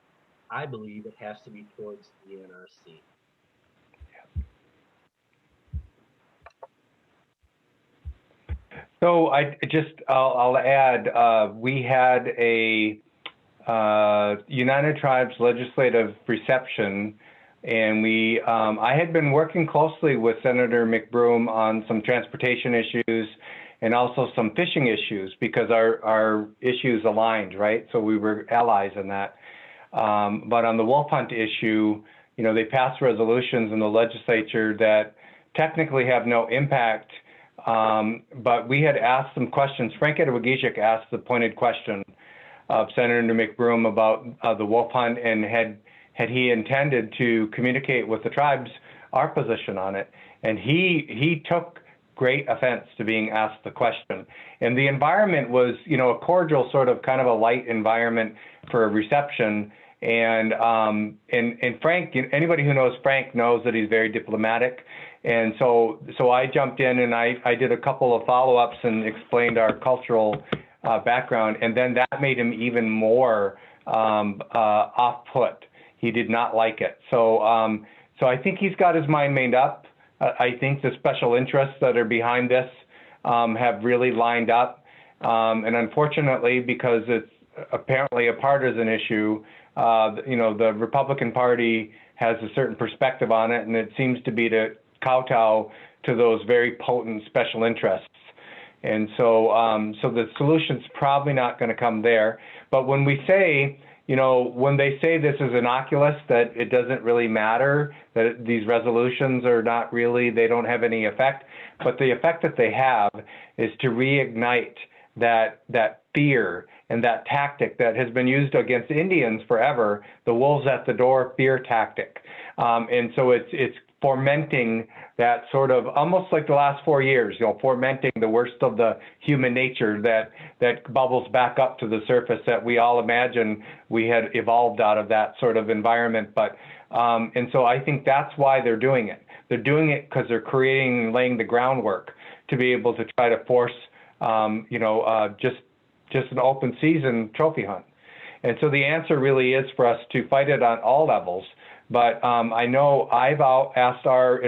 I believe it has to be towards the NRC. So I'll add, we had a United Tribes legislative reception, and I had been working closely with Senator McBroom on some transportation issues and also some fishing issues, because our issues aligned, right? So we were allies in that. But on the wolf hunt issue, you know, they passed resolutions in the legislature that technically have no impact. But we had asked some questions. Frank Edwagijik asked the pointed question of Senator McBroom about the wolf hunt, and had he intended to communicate with the tribes our position on it. And he took great offense to being asked the question. And the environment was, you know, a cordial, sort of kind of a light environment for a reception. And Frank, anybody who knows Frank knows that he's very diplomatic. And so I jumped in and I did a couple of follow-ups and explained our cultural background, and then that made him even more off-put. He did not like it. So I think he's got his mind made up. I think the special interests that are behind this have really lined up. And unfortunately, because it's apparently a partisan issue, you know, the Republican Party has a certain perspective on it, and it seems to be to kowtow to those very potent special interests. And so the solution's probably not going to come there. But when we say, you know, when they say this is innocuous, that it doesn't really matter, that these resolutions are not really, they don't have any effect, but the effect that they have is to reignite that fear and that tactic that has been used against Indians forever, the wolves at the door fear tactic. And so it's fomenting that sort of, almost like the last 4 years, you know, fomenting the worst of the human nature that bubbles back up to the surface that we all imagine we had evolved out of that sort of environment. But and so I think that's why they're doing it. They're doing it because they're laying the groundwork to be able to try to force, you know, just an open season trophy hunt. And so the answer really is for us to fight it on all levels. But I know I've asked our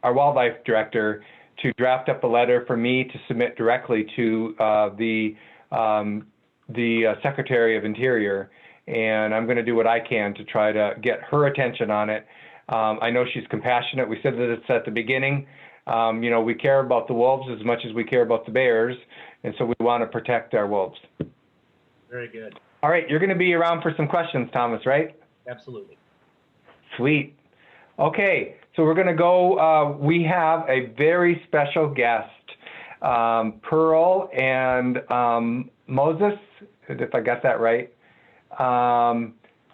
wildlife director to draft up a letter for me to submit directly to the Secretary of Interior, and I'm going to do what I can to try to get her attention on it. I know she's compassionate. We said this at the beginning. We care about the wolves as much as we care about the bears, and so we want to protect our wolves. Very good. All right, you're going to be around for some questions, Thomas, right? Absolutely. Sweet. Okay, so we're going to go. We have a very special guest, Pearl and Moses, if I got that right.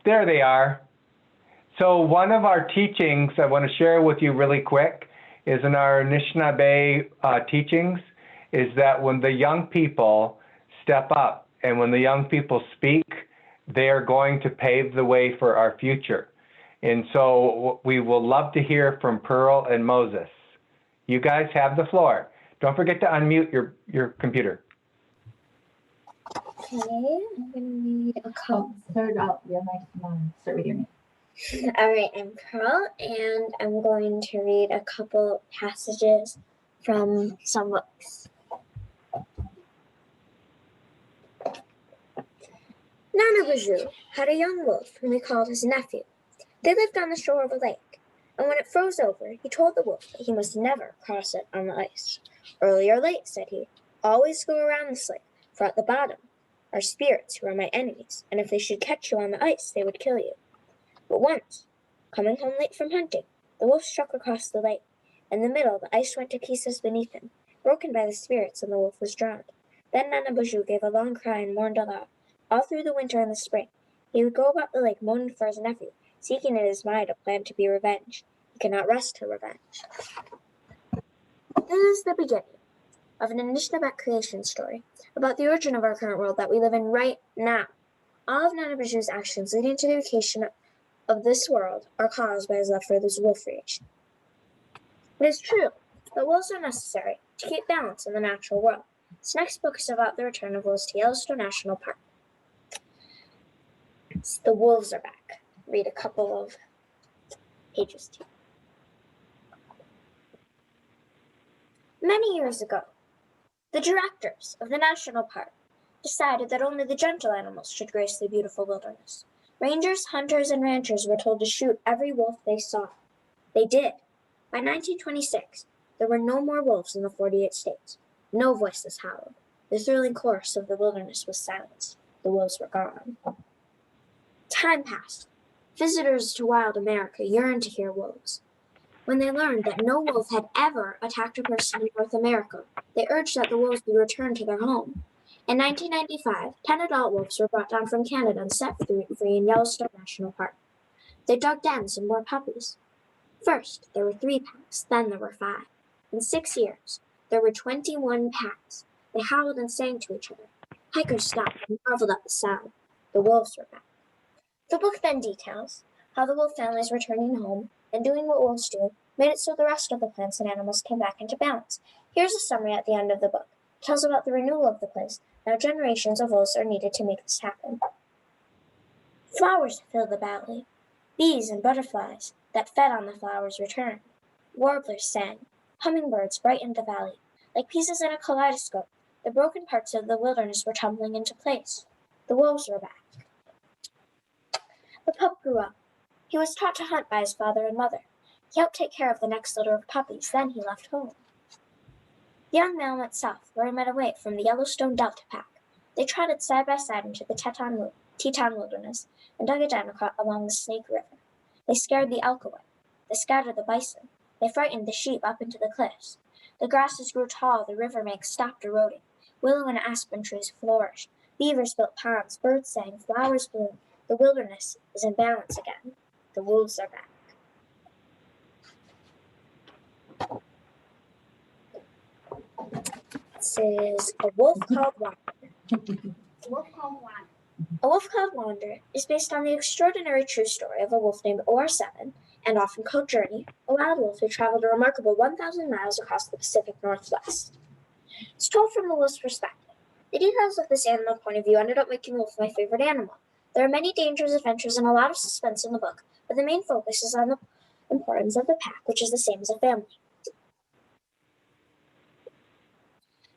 There they are. So one of our teachings I want to share with you really quick is in our Anishinaabe teachings, is that when the young people step up and when the young people speak, they are going to pave the way for our future. And so we will love to hear from Pearl and Moses. You guys have the floor. Don't forget to unmute your computer. Okay, I'm gonna read a couple. Start out your microphone. Start with your name. All right, I'm Pearl, and I'm going to read a couple passages from some books. Nanabaju had a young wolf whom he called his nephew. They lived on the shore of a lake, and when it froze over, he told the wolf that he must never cross it on the ice. Early or late, said he, always go around this lake, for at the bottom are spirits who are my enemies, and if they should catch you on the ice, they would kill you. But once, coming home late from hunting, the wolf struck across the lake. In the middle, the ice went to pieces beneath him, broken by the spirits, and the wolf was drowned. Then Nanabaju gave a long cry and mourned aloud. All through the winter and the spring, he would go about the lake mourning for his nephew, seeking in his mind a plan to be revenged. He could not rest till revenge. This is the beginning of an Anishinaabe creation story about the origin of our current world that we live in right now. All of Nanabaju's actions leading to the creation of this world are caused by his love for this wolf creation. It is true that wolves are necessary to keep balance in the natural world. This next book is about the return of wolves to Yellowstone National Park. The wolves are back. Read a couple of pages to you. Many years ago, the directors of the national park decided that only the gentle animals should grace the beautiful wilderness. Rangers, hunters, and ranchers were told to shoot every wolf they saw. They did. By 1926, there were no more wolves in the 48 states. No voices howled. The thrilling chorus of the wilderness was silenced. The wolves were gone. Time passed. Visitors to wild America yearned to hear wolves. When they learned that no wolf had ever attacked a person in North America, they urged that the wolves be returned to their home. In 1995, 10 adult wolves were brought down from Canada and set free in Yellowstone National Park. They dug dens and bore puppies. First, there were 3 packs, then there were 5. In 6 years, there were 21 packs. They howled and sang to each other. Hikers stopped and marveled at the sound. The wolves were back. The book then details how the wolf families returning home and doing what wolves do made it so the rest of the plants and animals came back into balance. Here's a summary at the end of the book. It tells about the renewal of the place. Now generations of wolves are needed to make this happen. Flowers filled the valley. Bees and butterflies that fed on the flowers returned. Warblers sang. Hummingbirds brightened the valley. Like pieces in a kaleidoscope, the broken parts of the wilderness were tumbling into place. The wolves were back. The pup grew up. He was taught to hunt by his father and mother. He helped take care of the next litter of puppies, then he left home. The young male went south, where he met a waif from the Yellowstone Delta Pack. They trotted side by side into the Teton Wilderness and dug a den along the Snake River. They scared the elk away. They scattered the bison. They frightened the sheep up into the cliffs. The grasses grew tall, the river banks stopped eroding. Willow and aspen trees flourished. Beavers built ponds, birds sang, flowers bloomed. The wilderness is in balance again. The wolves are back. This is A Wolf Called Wander. A Wolf Called Wander is based on the extraordinary true story of a wolf named OR7, and often called Journey, a wild wolf who traveled a remarkable 1,000 miles across the Pacific Northwest. It's told from the wolf's perspective, The details of this animal point of view ended up making Wolf my favorite animal. There are many dangers, adventures, and a lot of suspense in the book, but the main focus is on the importance of the pack, which is the same as a family.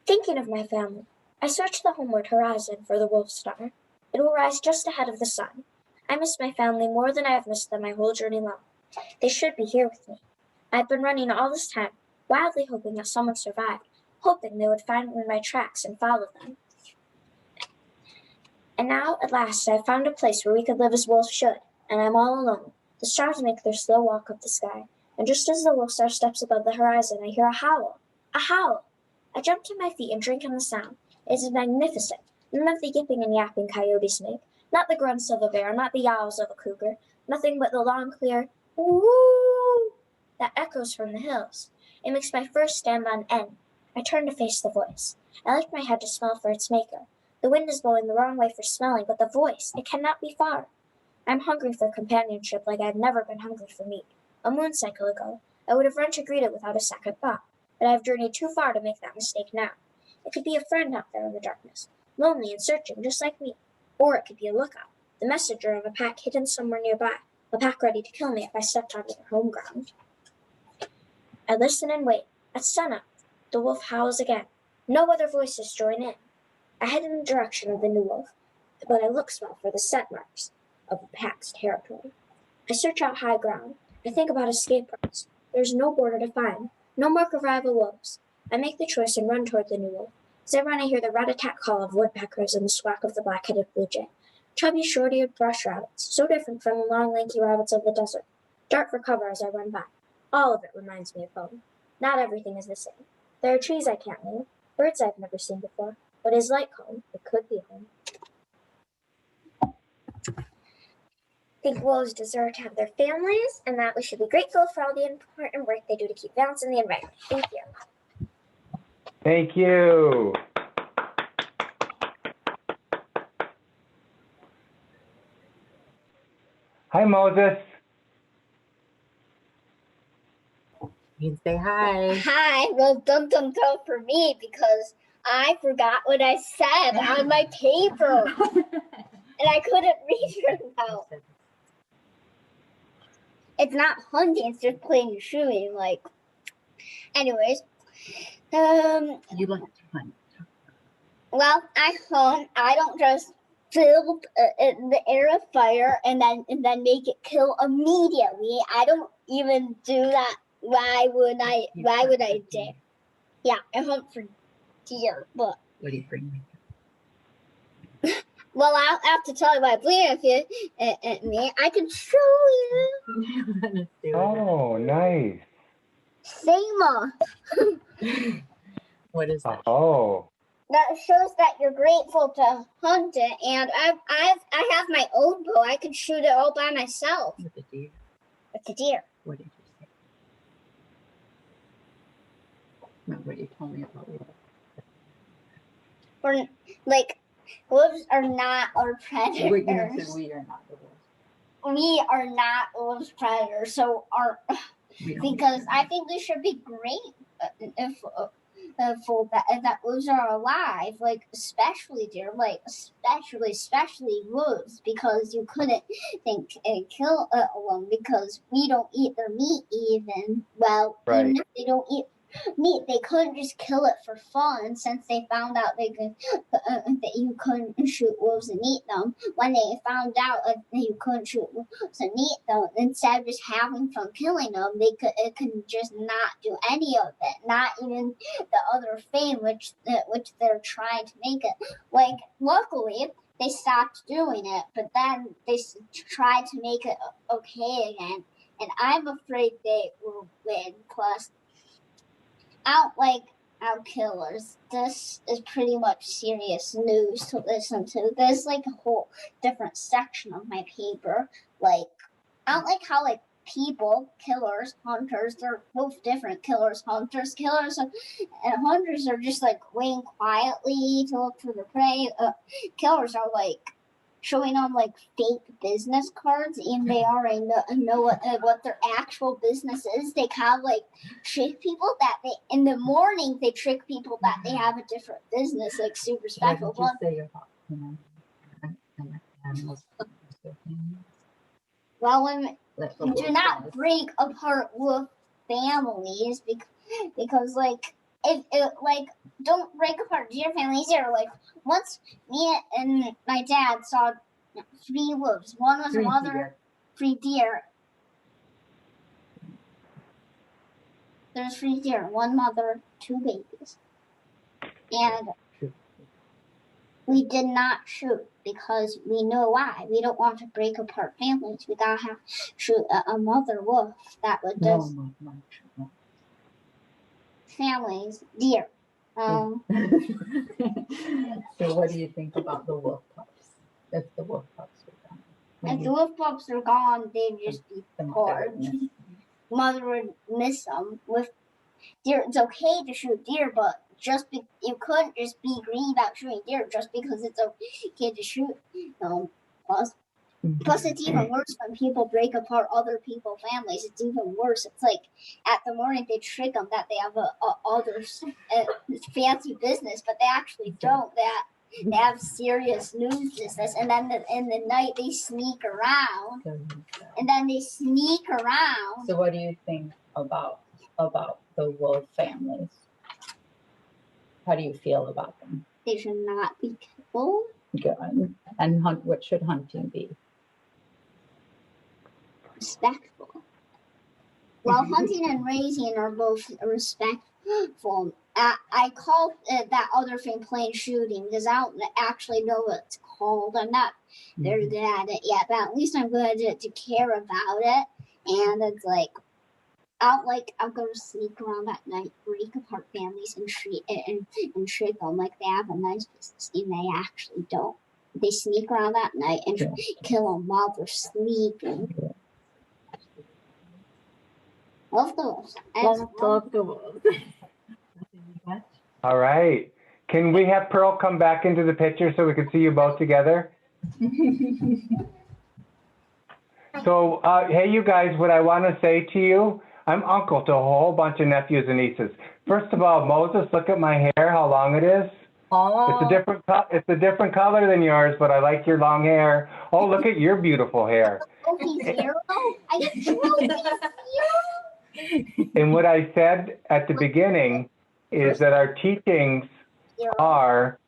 Thinking of my family, I search the homeward horizon for the wolf star. It will rise just ahead of the sun. I miss my family more than I have missed them my whole journey long. They should be here with me. I've been running all this time, wildly hoping that someone survived, hoping they would find my tracks and follow them. And now, at last, I've found a place where we could live as wolves should, and I'm all alone. The stars make their slow walk up the sky, and just as the wolf star steps above the horizon, I hear a howl. A howl! I jump to my feet and drink in the sound. It is magnificent. None of the yipping and yapping coyotes make, not the grunts of a bear, not the yowls of a cougar, nothing but the long, clear woo that echoes from the hills. It makes my first stand on end. I turn to face the voice. I lift my head to smell for its maker. The wind is blowing the wrong way for smelling, but the voice, it cannot be far. I'm hungry for companionship like I've never been hungry for meat. A moon cycle ago, I would have run to greet it without a second thought, but I have journeyed too far to make that mistake now. It could be a friend out there in the darkness, lonely and searching just like me. Or it could be a lookout, the messenger of a pack hidden somewhere nearby, a pack ready to kill me if I stepped onto their home ground. I listen and wait. At sunup, the wolf howls again. No other voices join in. I head in the direction of the new wolf, but I look small for the scent marks of the pack's territory. I search out high ground. I think about escape routes. There's no border to find, no mark of rival wolves. I make the choice and run toward the new wolf. As I run, I hear the rat-a-tat call of woodpeckers and the squawk of the black-headed blue jay. Chubby, short-eared brush rabbits, so different from the long, lanky rabbits of the desert. Dart for cover as I run by. All of it reminds me of home. Not everything is the same. There are trees I can't name, birds I've never seen before, but is like home. It could be home. I think wolves deserve to have their families, and that we should be grateful for all the important work they do to keep balance in the environment. Thank you. Thank you. Hi, Moses. You can say hi. Hi. Well, dum for me because I forgot what I said on my paper, and I couldn't read it out. It's not hunting; it's just plain shooting. Like, anyways, You like to hunt. well, I hunt. I don't just build in the air of fire and then make it kill immediately. I don't even do that. Why would I dare? Yeah, I hunt for deer, but What do you bring? well, I'll have to tell you what I bring if you at me. I can show you. Oh, nice. Sema. What is that? Oh. That shows that you're grateful to hunt it, and I have my own bow. I can shoot it all by myself. With the deer. With the deer. What did you say? Remember you told me about wolves. We're like wolves are not our predators. We are not the wolves. We are not wolves predators, so because I think we should be great if that wolves are alive, like especially deer, like especially wolves, because you couldn't think and kill one because we don't eat their meat even. Well, right. Even if they don't eat meat, they couldn't just kill it for fun since they found out they could that you couldn't shoot wolves and eat them. When they found out that you couldn't shoot wolves and eat them, instead of just having fun killing them, they could just not do any of it, not even the other thing which they're trying to make it. Like, luckily they stopped doing it, but then they tried to make it okay again, and I'm afraid they will win. Plus, I don't like our killers. This is pretty much serious news to listen to. There's like a whole different section of my paper. Like, I don't like how like people, killers, hunters, they're both different. Killers, hunters, and hunters are just like waiting quietly to look for the prey. Killers are like showing them like fake business cards, and they already know what their actual business is. They kind of like trick people that they in the morning they trick people that they have a different business, like super special. What did you say about, animals? Well, when you do not break apart wolf families because like if like don't break apart deer families either. Like once me and my dad saw 3 wolves. One was a mother, 3 deer. There's 3 deer, 1 mother, 2 babies, and we did not shoot because we know why. We don't want to break apart families. We gotta have shoot a mother wolf that would just families, deer. So what do you think about the wolf pups? If the wolf pups were gone? If the wolf pups are gone, they'd just be poor. Mother would miss them. With deer, it's okay to shoot deer, but you couldn't just be green about shooting deer just because it's okay to shoot. Plus, it's even worse when people break apart other people's families. It's even worse. It's like at the morning they trick them that they have other fancy business, but they actually don't. They have serious news business, and then in the night they sneak around, So what do you think about the wolf families? How do you feel about them? They should not be killed. Good. And what should hunting be? Respectful. Well, hunting and raising are both respectful. I call that other thing plain shooting because I don't actually know what it's called. I'm not very good at it yet, but at least I'm good to care about it. And it's like, I'll go to sneak around at night, break apart families, and trick them like they have a nice business, and they actually don't. They sneak around at night and kill them while they're sleeping. Love the wolves. Love the wolves. All right. Can we have Pearl come back into the picture so we can see you both together? So, hey, you guys, what I want to say to you, I'm uncle to a whole bunch of nephews and nieces. First of all, Moses, look at my hair, how long it is. Oh. It's a different color than yours, but I like your long hair. Oh, look at your beautiful hair. Oh, he's zero? I And what I said at the beginning is that our teachings are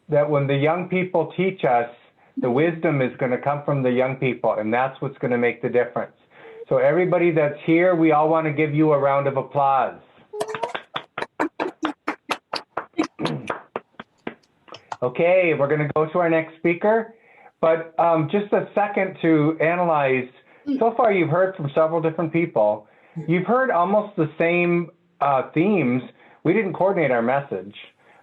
that when the young people teach us, the wisdom is going to come from the young people, and that's what's going to make the difference. So everybody that's here, we all want to give you a round of applause. Okay, we're going to go to our next speaker, but just a second to analyze. So far, you've heard from several different people. You've heard almost the same themes. We didn't coordinate our message,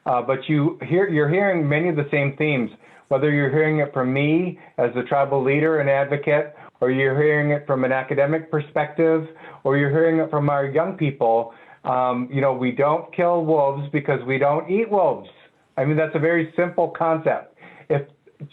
but you're hearing many of the same themes, whether you're hearing it from me as a tribal leader and advocate, or you're hearing it from an academic perspective, or you're hearing it from our young people. We don't kill wolves because we don't eat wolves. I mean, that's a very simple concept. If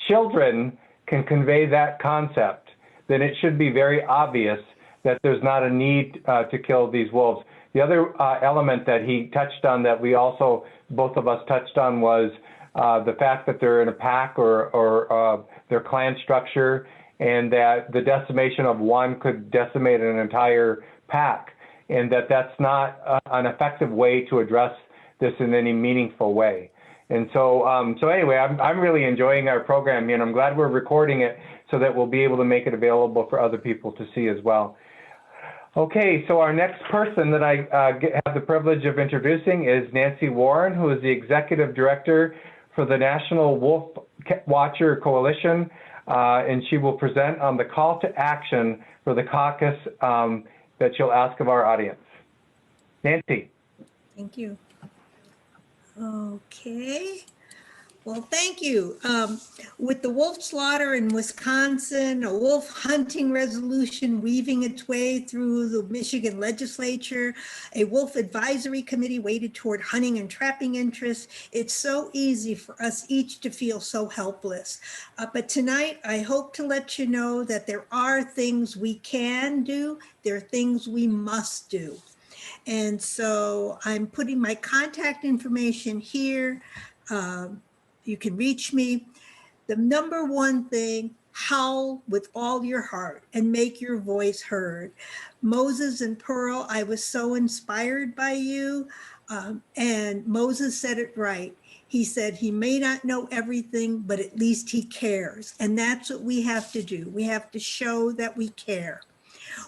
children can convey that concept, then it should be very obvious that there's not a need to kill these wolves. The other element that he touched on that we also, both of us touched on, was the fact that they're in a pack or their clan structure, and that the decimation of one could decimate an entire pack, and that's not an effective way to address this in any meaningful way. And so anyway, I'm really enjoying our program, and I'm glad we're recording it so that we'll be able to make it available for other people to see as well. Okay, so our next person that I have the privilege of introducing is Nancy Warren, who is the Executive Director for the National Wolf Watcher Coalition, and she will present on the call to action for the caucus that she'll ask of our audience. Nancy. Thank you. Okay. Well, thank you. With the wolf slaughter in Wisconsin, a wolf hunting resolution weaving its way through the Michigan legislature, a wolf advisory committee weighted toward hunting and trapping interests, it's so easy for us each to feel so helpless. But tonight, I hope to let you know that there are things we can do, there are things we must do. And so I'm putting my contact information here. You can reach me. The number one thing, howl with all your heart and make your voice heard. Moses and Pearl, I was so inspired by you. And Moses said it right. He said he may not know everything, but at least he cares. And that's what we have to do. We have to show that we care.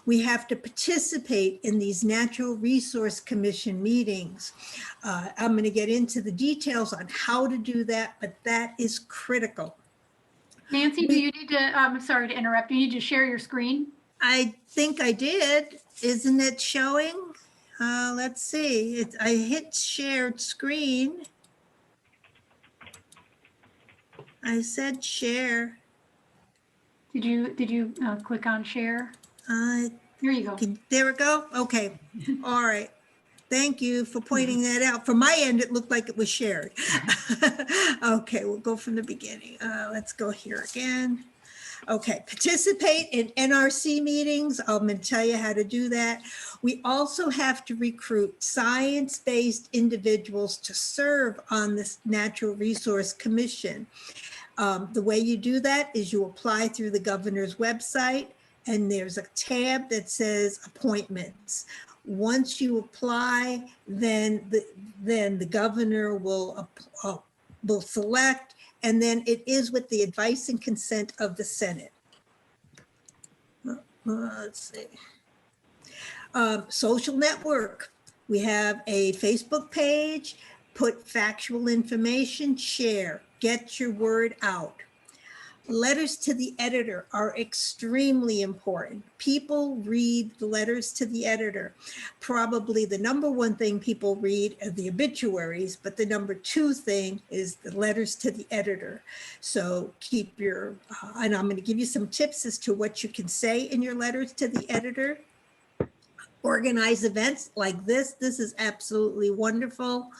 We have to participate in these Natural Resource Commission meetings. I'm going to get into the details on how to do that, but that is critical. Nancy, do you need to, I'm sorry to interrupt, you need to share your screen? I think I did. Isn't it showing? Let's see. I hit shared screen. I said share. Did you click on share? Here you go. There we go. Okay. All right. Thank you for pointing that out. From my end, it looked like it was shared. Okay, we'll go from the beginning. Let's go here again. Okay, participate in NRC meetings. I'm going to tell you how to do that. We also have to recruit science-based individuals to serve on this Natural Resource Commission. The way you do that is you apply through the governor's website, and there's a tab that says appointments. Once you apply, then the governor will select, and then it is with the advice and consent of the Senate. Let's see. Social network. We have a Facebook page. Put factual information, share, get your word out. Letters to the editor are extremely important. People read the letters to the editor. Probably the number one thing people read are the obituaries, but the number two thing is the letters to the editor. So keep your, and I'm going to give you some tips as to what you can say in your letters to the editor. Organize events like this. This is absolutely wonderful.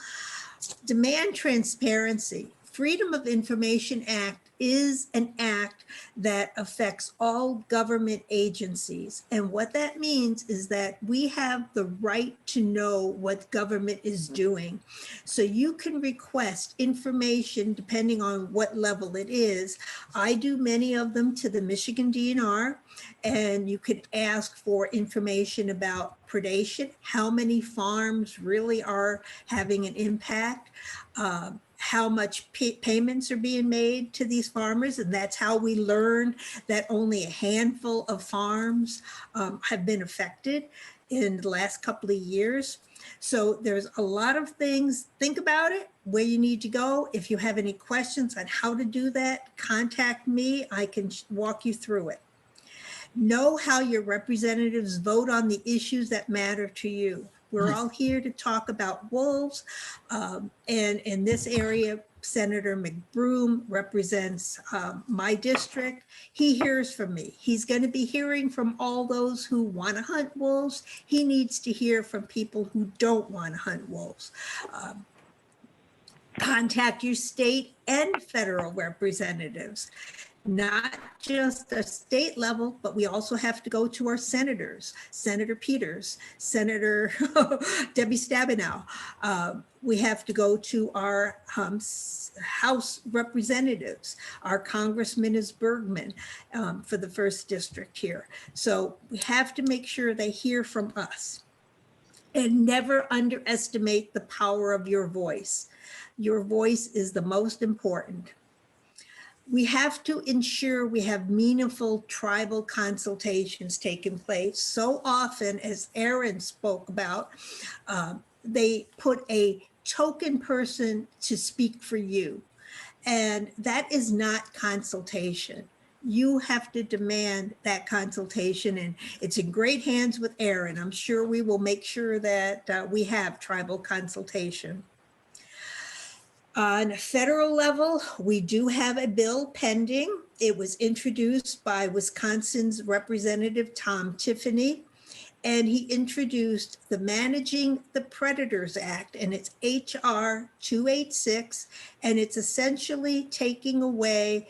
Demand transparency. Freedom of Information Act is an act that affects all government agencies. And what that means is that we have the right to know what government is doing. So you can request information depending on what level it is. I do many of them to the Michigan DNR, and you could ask for information about predation, how many farms really are having an impact, how much payments are being made to these farmers. And that's how we learned that only a handful of farms have been affected in the last couple of years. So there's a lot of things. Think about it, where you need to go. If you have any questions on how to do that, contact me. I can walk you through it. Know how your representatives vote on the issues that matter to you. We're all here to talk about wolves. And in this area, Senator McBroom represents my district. He hears from me. He's going to be hearing from all those who want to hunt wolves. He needs to hear from people who don't want to hunt wolves. Contact your state and federal representatives. Not just the state level, but we also have to go to our senators, Senator Peters, Senator Debbie Stabenow. We have to go to our House representatives. Our Congressman is Bergman for the 1st District here. So we have to make sure they hear from us. And never underestimate the power of your voice. Your voice is the most important. We have to ensure we have meaningful tribal consultations taking place. So often, as Aaron spoke about, they put a token person to speak for you. And that is not consultation. You have to demand that consultation, and it's in great hands with Aaron. I'm sure we will make sure that we have tribal consultation. On a federal level, we do have a bill pending. It was introduced by Wisconsin's Representative Tom Tiffany, and he introduced the Managing the Predators Act, and it's HR 286, and it's essentially taking away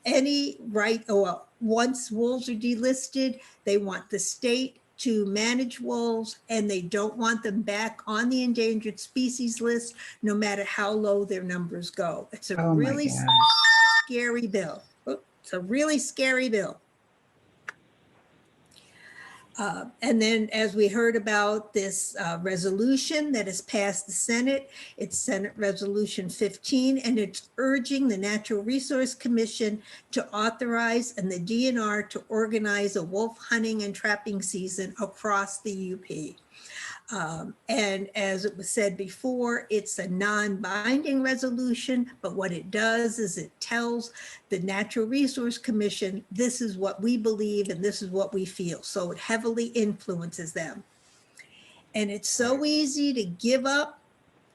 any right, well, once wolves are delisted, they want the state to manage wolves, and they don't want them back on the endangered species list, no matter how low their numbers go. It's a Oh my really God. scary bill. It's a really scary bill. And then, as we heard about this resolution that has passed the Senate, it's Senate Resolution 15, and it's urging the Natural Resource Commission to authorize and the DNR to organize a wolf hunting and trapping season across the UP. And as it was said before, it's a non-binding resolution, but what it does is it tells the Natural Resource Commission, this is what we believe and this is what we feel. So it heavily influences them. And it's so easy to give up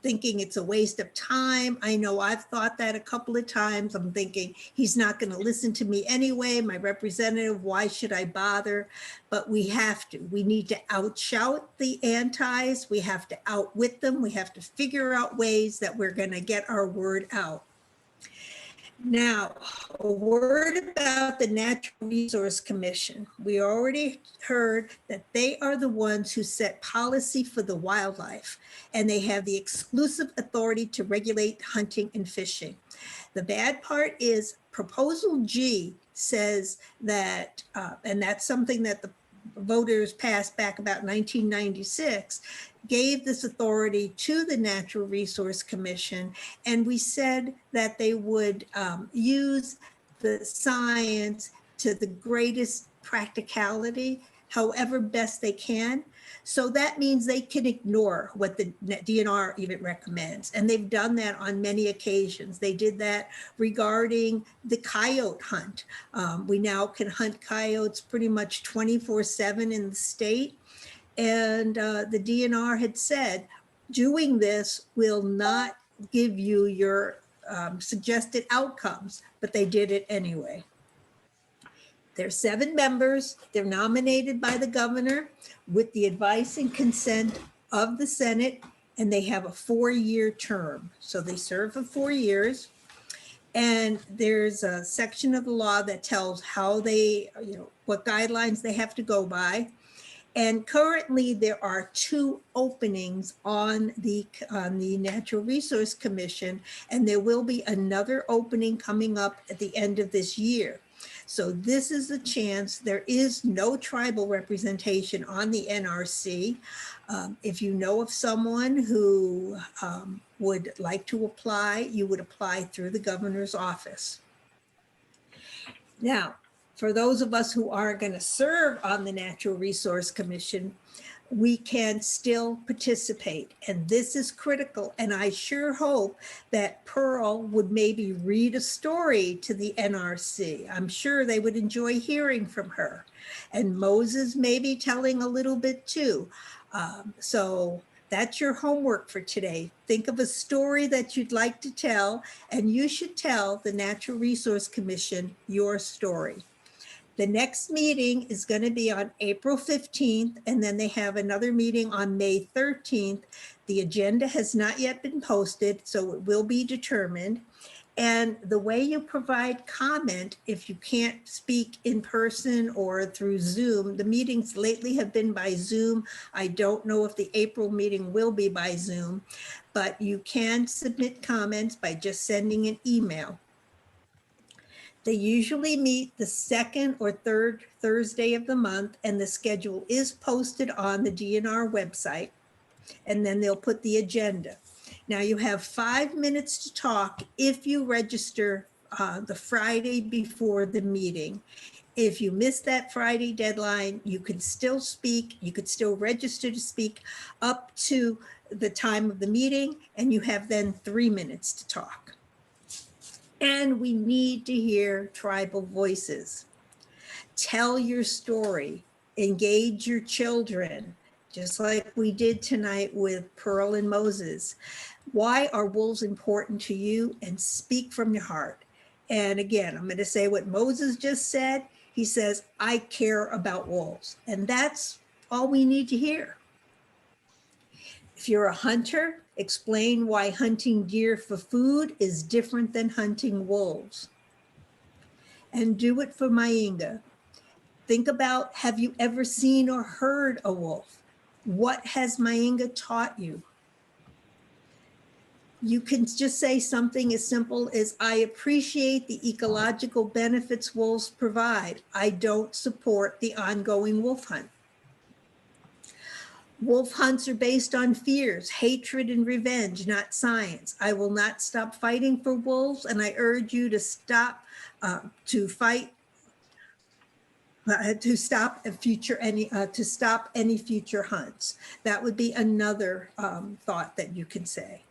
thinking it's a waste of time. I know I've thought that a couple of times. I'm thinking he's not going to listen to me anyway, my representative, why should I bother? But we have to. We need to outshout the antis. We have to outwit them. We have to figure out ways that we're going to get our word out. Now, a word about the Natural Resource Commission. We already heard that they are the ones who set policy for the wildlife, and they have the exclusive authority to regulate hunting and fishing. The bad part is Proposal G says that, and that's something that the voters passed back about 1996, gave this authority to the Natural Resource Commission, and we said that they would use the science to the greatest practicality, however best they can. So that means they can ignore what the DNR even recommends. And they've done that on many occasions. They did that regarding the coyote hunt. We now can hunt coyotes pretty much 24/7 in the state. And the DNR had said, doing this will not give you your suggested outcomes, but they did it anyway. There's 7 members. They're nominated by the governor with the advice and consent of the Senate, and they have a 4-year term. So they serve for 4 years. And there's a section of the law that tells how they, what guidelines they have to go by. And currently there are 2 openings on the Natural Resource Commission, and there will be another opening coming up at the end of this year. So this is a chance. There is no tribal representation on the NRC. If you know of someone who would like to apply, you would apply through the governor's office. Now, for those of us who aren't going to serve on the Natural Resource Commission, we can still participate. And this is critical. And I sure hope that Pearl would maybe read a story to the NRC. I'm sure they would enjoy hearing from her. And Moses maybe telling a little bit too. So that's your homework for today. Think of a story that you'd like to tell, and you should tell the Natural Resource Commission your story. The next meeting is going to be on April 15th, and then they have another meeting on May 13th. The agenda has not yet been posted, so it will be determined. And the way you provide comment, if you can't speak in person or through Zoom, the meetings lately have been by Zoom. I don't know if the April meeting will be by Zoom, but you can submit comments by just sending an email. They usually meet the 2nd or 3rd Thursday of the month, and the schedule is posted on the DNR website, and then they'll put the agenda. Now you have 5 minutes to talk if you register the Friday before the meeting. If you miss that Friday deadline, you can still speak. You could still register to speak up to the time of the meeting, and you have then 3 minutes to talk. And we need to hear tribal voices. Tell your story, engage your children, just like we did tonight with Pearl and Moses. Why are wolves important to you? And speak from your heart. And again, I'm going to say what Moses just said. He says, I care about wolves. And that's all we need to hear. If you're a hunter, explain why hunting deer for food is different than hunting wolves. And do it for Mainga. Think about, have you ever seen or heard a wolf? What has Mainga taught you? You can just say something as simple as, I appreciate the ecological benefits wolves provide. I don't support the ongoing wolf hunt. Wolf hunts are based on fears, hatred, and revenge, not science. I will not stop fighting for wolves, and I urge you to stop to fight to stop any future hunts. That would be another thought that you can say.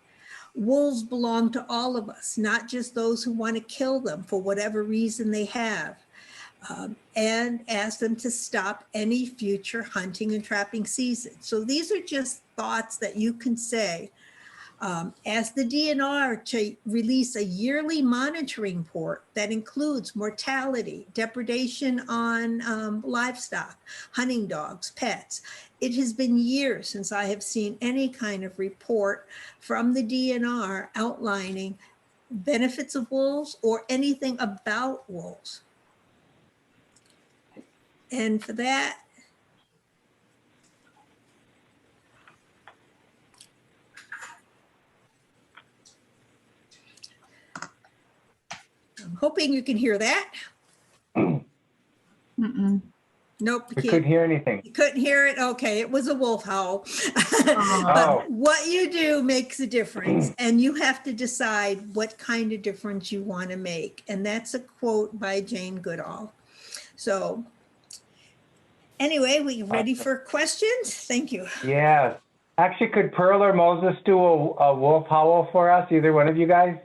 Wolves belong to all of us, not just those who want to kill them for whatever reason they have. And ask them to stop any future hunting and trapping season. So these are just thoughts that you can say. Ask the DNR to release a yearly monitoring report that includes mortality, depredation on livestock, hunting dogs, pets. It has been years since I have seen any kind of report from the DNR outlining benefits of wolves or anything about wolves. And for that, I'm hoping you can hear that. Mm-mm. Nope, We couldn't hear anything. you couldn't hear it? Okay, it was a wolf howl. Oh. But what you do makes a difference, and you have to decide what kind of difference you want to make. And that's a quote by Jane Goodall. So anyway, we ready for questions? Thank you. Yes. Actually, could Pearl or Moses do a wolf howl for us? Either one of you guys?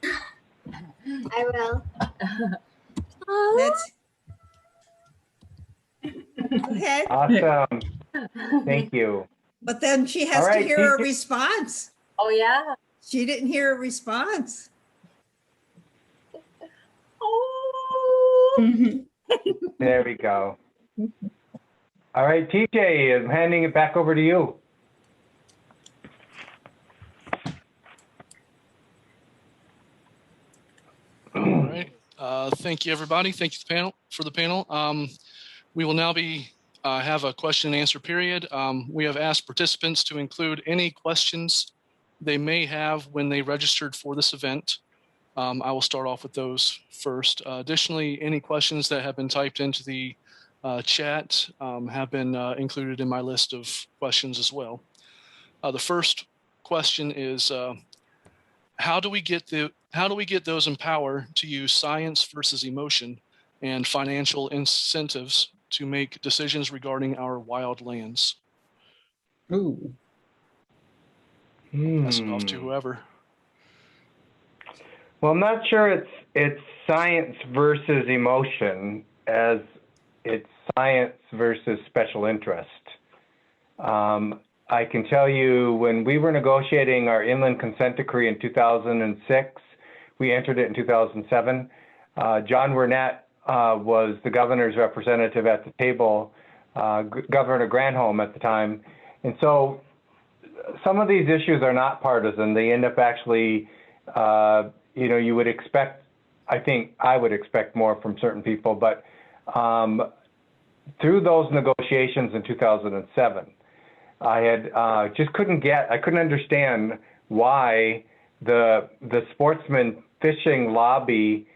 I will. That's go ahead. Awesome. Thank you. But then she has All to right, hear a teacher. response. Oh, yeah. She didn't hear a response. Oh. There we go. All right, TJ, I'm handing it back over to you. All right. Thank you, everybody. Thank you for the panel. We will now have a question and answer period. We have asked participants to include any questions they may have when they registered for this event. I will start off with those first. Additionally, any questions that have been typed into the chat have been included in my list of questions as well. The first question is, how do we get those in power to use science versus emotion and financial incentives to make decisions regarding our wild lands? Ooh. Pass it off to whoever. Well, I'm not sure it's science versus emotion as it's science versus special interest. I can tell you when we were negotiating our inland consent decree in 2006, we entered it in 2007. John Wernett was the governor's representative at the table, Governor Granholm at the time. And so some of these issues are not partisan. They end up actually, you would expect, I think I would expect more from certain people, but through those negotiations in 2007, I had I couldn't understand why the sportsman fishing lobby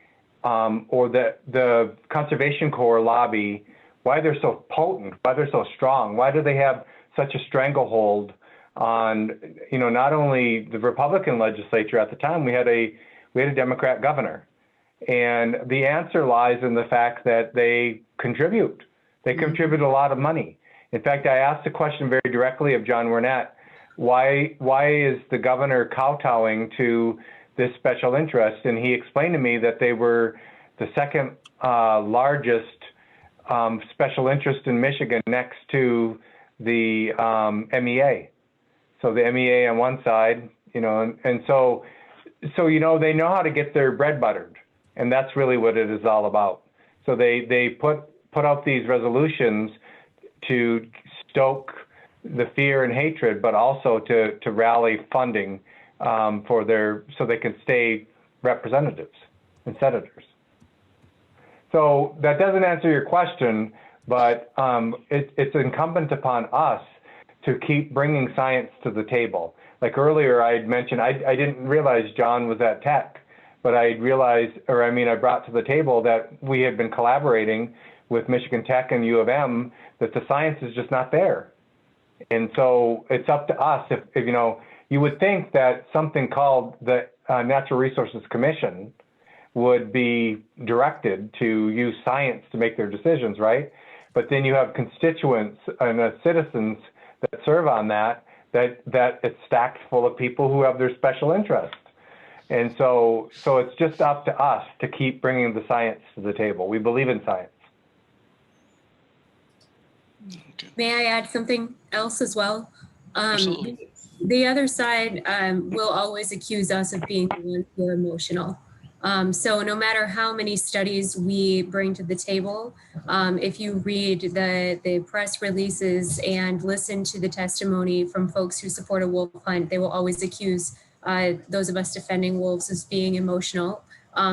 or the Conservation Corps lobby, why they're so potent, why they're so strong, why do they have such a stranglehold on, not only the Republican legislature at the time, we had a Democrat governor. And the answer lies in the fact that they contribute. They contribute a lot of money. In fact, I asked the question very directly of John Wernett, why is the governor kowtowing to this special interest? And he explained to me that they were the second largest special interest in Michigan next to the MEA. So the MEA on one side, and so they know how to get their bread buttered, and that's really what it is all about. So they put out these resolutions to stoke the fear and hatred, but also to rally funding so they can stay representatives and senators. So that doesn't answer your question, but it's incumbent upon us to keep bringing science to the table. Like earlier I had mentioned, I didn't realize John was at Tech, but I brought to the table that we had been collaborating with Michigan Tech and U of M, that the science is just not there. And so it's up to us. If you would think that something called the Natural Resources Commission would be directed to use science to make their decisions, right? But then you have constituents and citizens that serve on that it's stacked full of people who have their special interest. And so it's just up to us to keep bringing the science to the table. We believe in science. Okay. May I add something else as well? Absolutely. The other side will always accuse us of being the ones who are emotional. So no matter how many studies we bring to the table, if you read the press releases and listen to the testimony from folks who support a wolf hunt, they will always accuse those of us defending wolves as being emotional.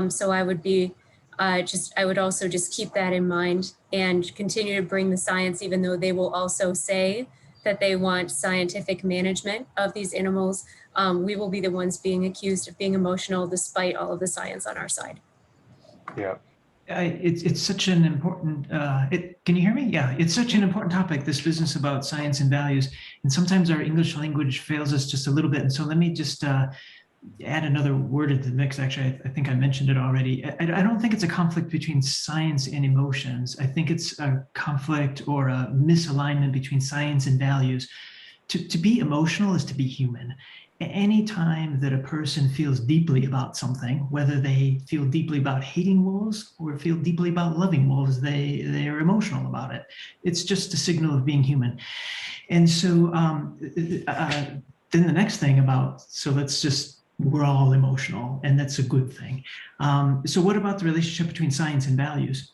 So I would also just keep that in mind and continue to bring the science, even though they will also say that they want scientific management of these animals. We will be the ones being accused of being emotional despite all of the science on our side. Yeah. It's such an important, can you hear me? Yeah, it's such an important topic, this business about science and values. And sometimes our English language fails us just a little bit. And so let me just add another word into the mix. Actually, I think I mentioned it already. I don't think it's a conflict between science and emotions. I think it's a conflict or a misalignment between science and values. To be emotional is to be human. Anytime that a person feels deeply about something, whether they feel deeply about hating wolves or feel deeply about loving wolves, they are emotional about it. It's just a signal of being human. And so then the next thing we're all emotional, and that's a good thing. So what about the relationship between science and values?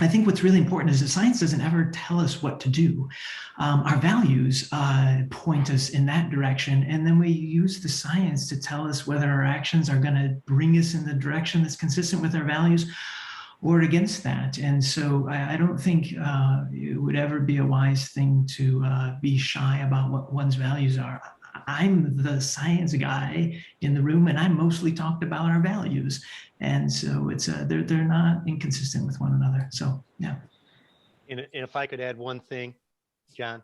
I think what's really important is that science doesn't ever tell us what to do. Our values point us in that direction, and then we use the science to tell us whether our actions are going to bring us in the direction that's consistent with our values or against that. And so I don't think it would ever be a wise thing to be shy about what one's values are. I'm the science guy in the room, and I mostly talked about our values. And so it's they're not inconsistent with one another. So yeah. And if I could add one thing, John,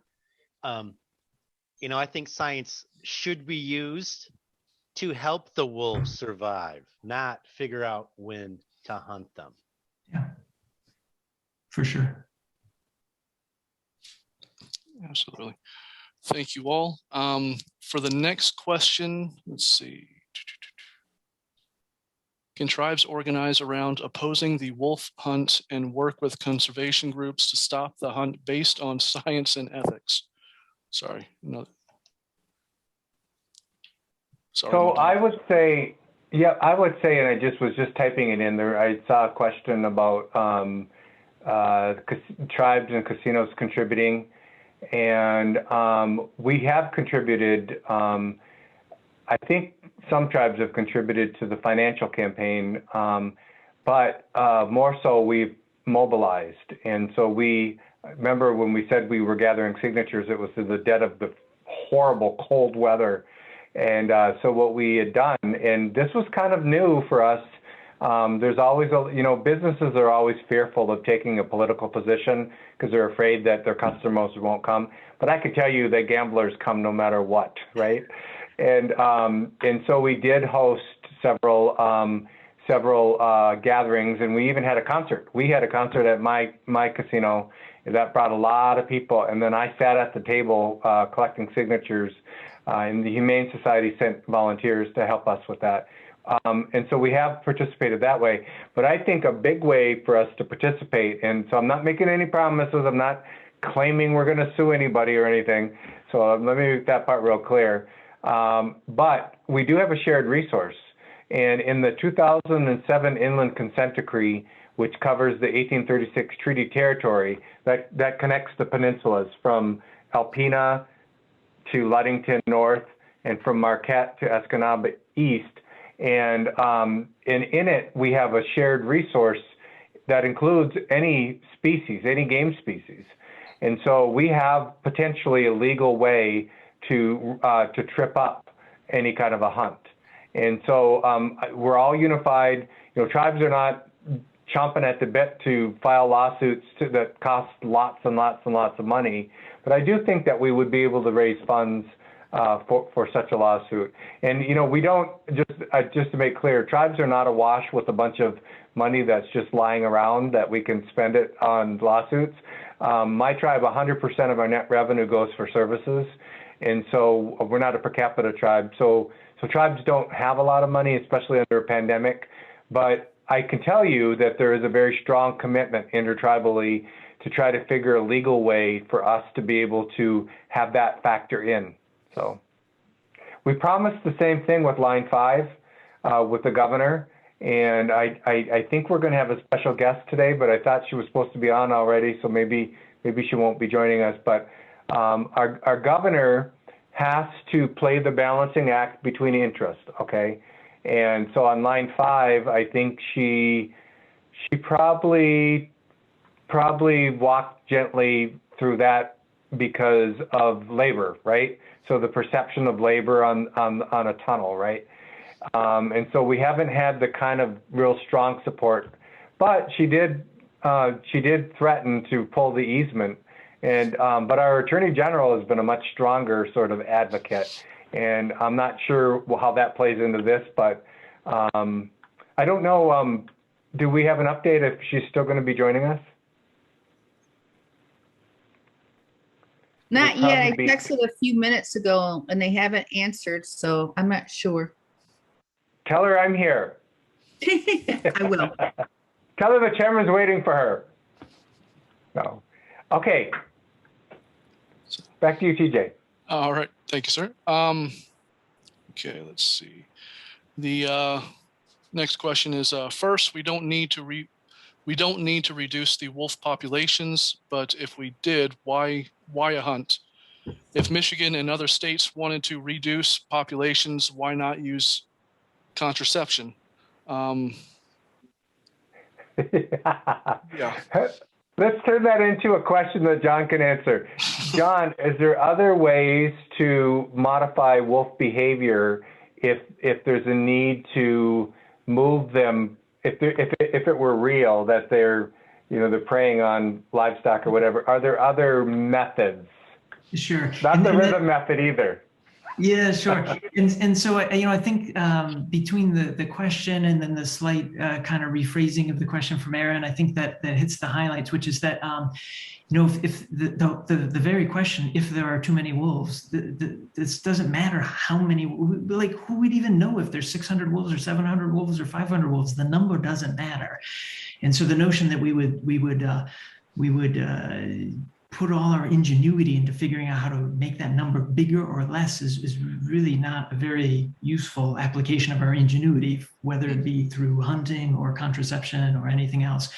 I think science should be used to help the wolves survive, not figure out when to hunt them. Yeah, for sure. Absolutely. Thank you all. For the next question, let's see. Can tribes organize around opposing the wolf hunt and work with conservation groups to stop the hunt based on science and ethics? Sorry. No. Sorry. So I would say, and I was just typing it in there. I saw a question about tribes and casinos contributing. And we have contributed, I think some tribes have contributed to the financial campaign, but more so we've mobilized. And so remember when we said we were gathering signatures, it was in the dead of the horrible cold weather. And so what we had done, and this was kind of new for us, there's always, businesses are always fearful of taking a political position because they're afraid that their customers won't come. But I can tell you that gamblers come no matter what, right? And so we did host several gatherings, and we even had a concert. We had a concert at my casino that brought a lot of people. And then I sat at the table collecting signatures, and the Humane Society sent volunteers to help us with that. And so we have participated that way. But I think a big way for us to participate, and so I'm not making any promises, I'm not claiming we're going to sue anybody or anything, so let me make that part real clear. But we do have a shared resource. And in the 2007 Inland Consent Decree, which covers the 1836 treaty territory, that connects the peninsulas from Alpena to Ludington north and from Marquette to Escanaba east. And in it, we have a shared resource that includes any species, any game species. And so we have potentially a legal way to trip up any kind of a hunt. And so we're all unified. You know, tribes are not chomping at the bit to file lawsuits that cost lots and lots and lots of money. But I do think that we would be able to raise funds for such a lawsuit. And, you know, we don't, just to make clear, tribes are not awash with a bunch of money that's just lying around that we can spend it on lawsuits. My tribe, 100% of our net revenue goes for services. And so we're not a per capita tribe. So tribes don't have a lot of money, especially under a pandemic. But I can tell you that there is a very strong commitment intertribally to try to figure a legal way for us to be able to have that factor in. So we promised the same thing with Line 5 with the governor. And I think we're going to have a special guest today, but I thought she was supposed to be on already, so maybe she won't be joining us. But our governor has to play the balancing act between interest, okay? And so on Line 5, I think she probably walked gently through that because of labor, right? So the perception of labor on a tunnel, right? And so we haven't had the kind of real strong support, but she did threaten to pull the easement. And but our Attorney General has been a much stronger sort of advocate, and I'm not sure how that plays into this, but I don't know. Do we have an update if she's still going to be joining us? Not yet. I texted a few minutes ago and they haven't answered, so I'm not sure. Tell her I'm here. I will. Tell her the chairman's waiting for her. No. Okay. Back to you, TJ. All right. Thank you, sir. Okay, let's see. The next question is, first, we don't need to reduce the wolf populations, but if we did, why a hunt? If Michigan and other states wanted to reduce populations, why not use contraception? Yeah. Let's turn that into a question that John can answer. John, is there other ways to modify wolf behavior if there's a need to move them, if it were real that they're preying on livestock or whatever? Are there other methods? Sure. Not the rhythm method either. Yeah, sure. And so, I think between the question and then the slight kind of rephrasing of the question from Aaron, I think that hits the highlights, which is that, if the very question, if there are too many wolves, this doesn't matter how many, like who would even know if there's 600 wolves or 700 wolves or 500 wolves? The number doesn't matter. And so the notion that we would put all our ingenuity into figuring out how to make that number bigger or less is really not a very useful application of our ingenuity, whether it be through hunting or contraception or anything else.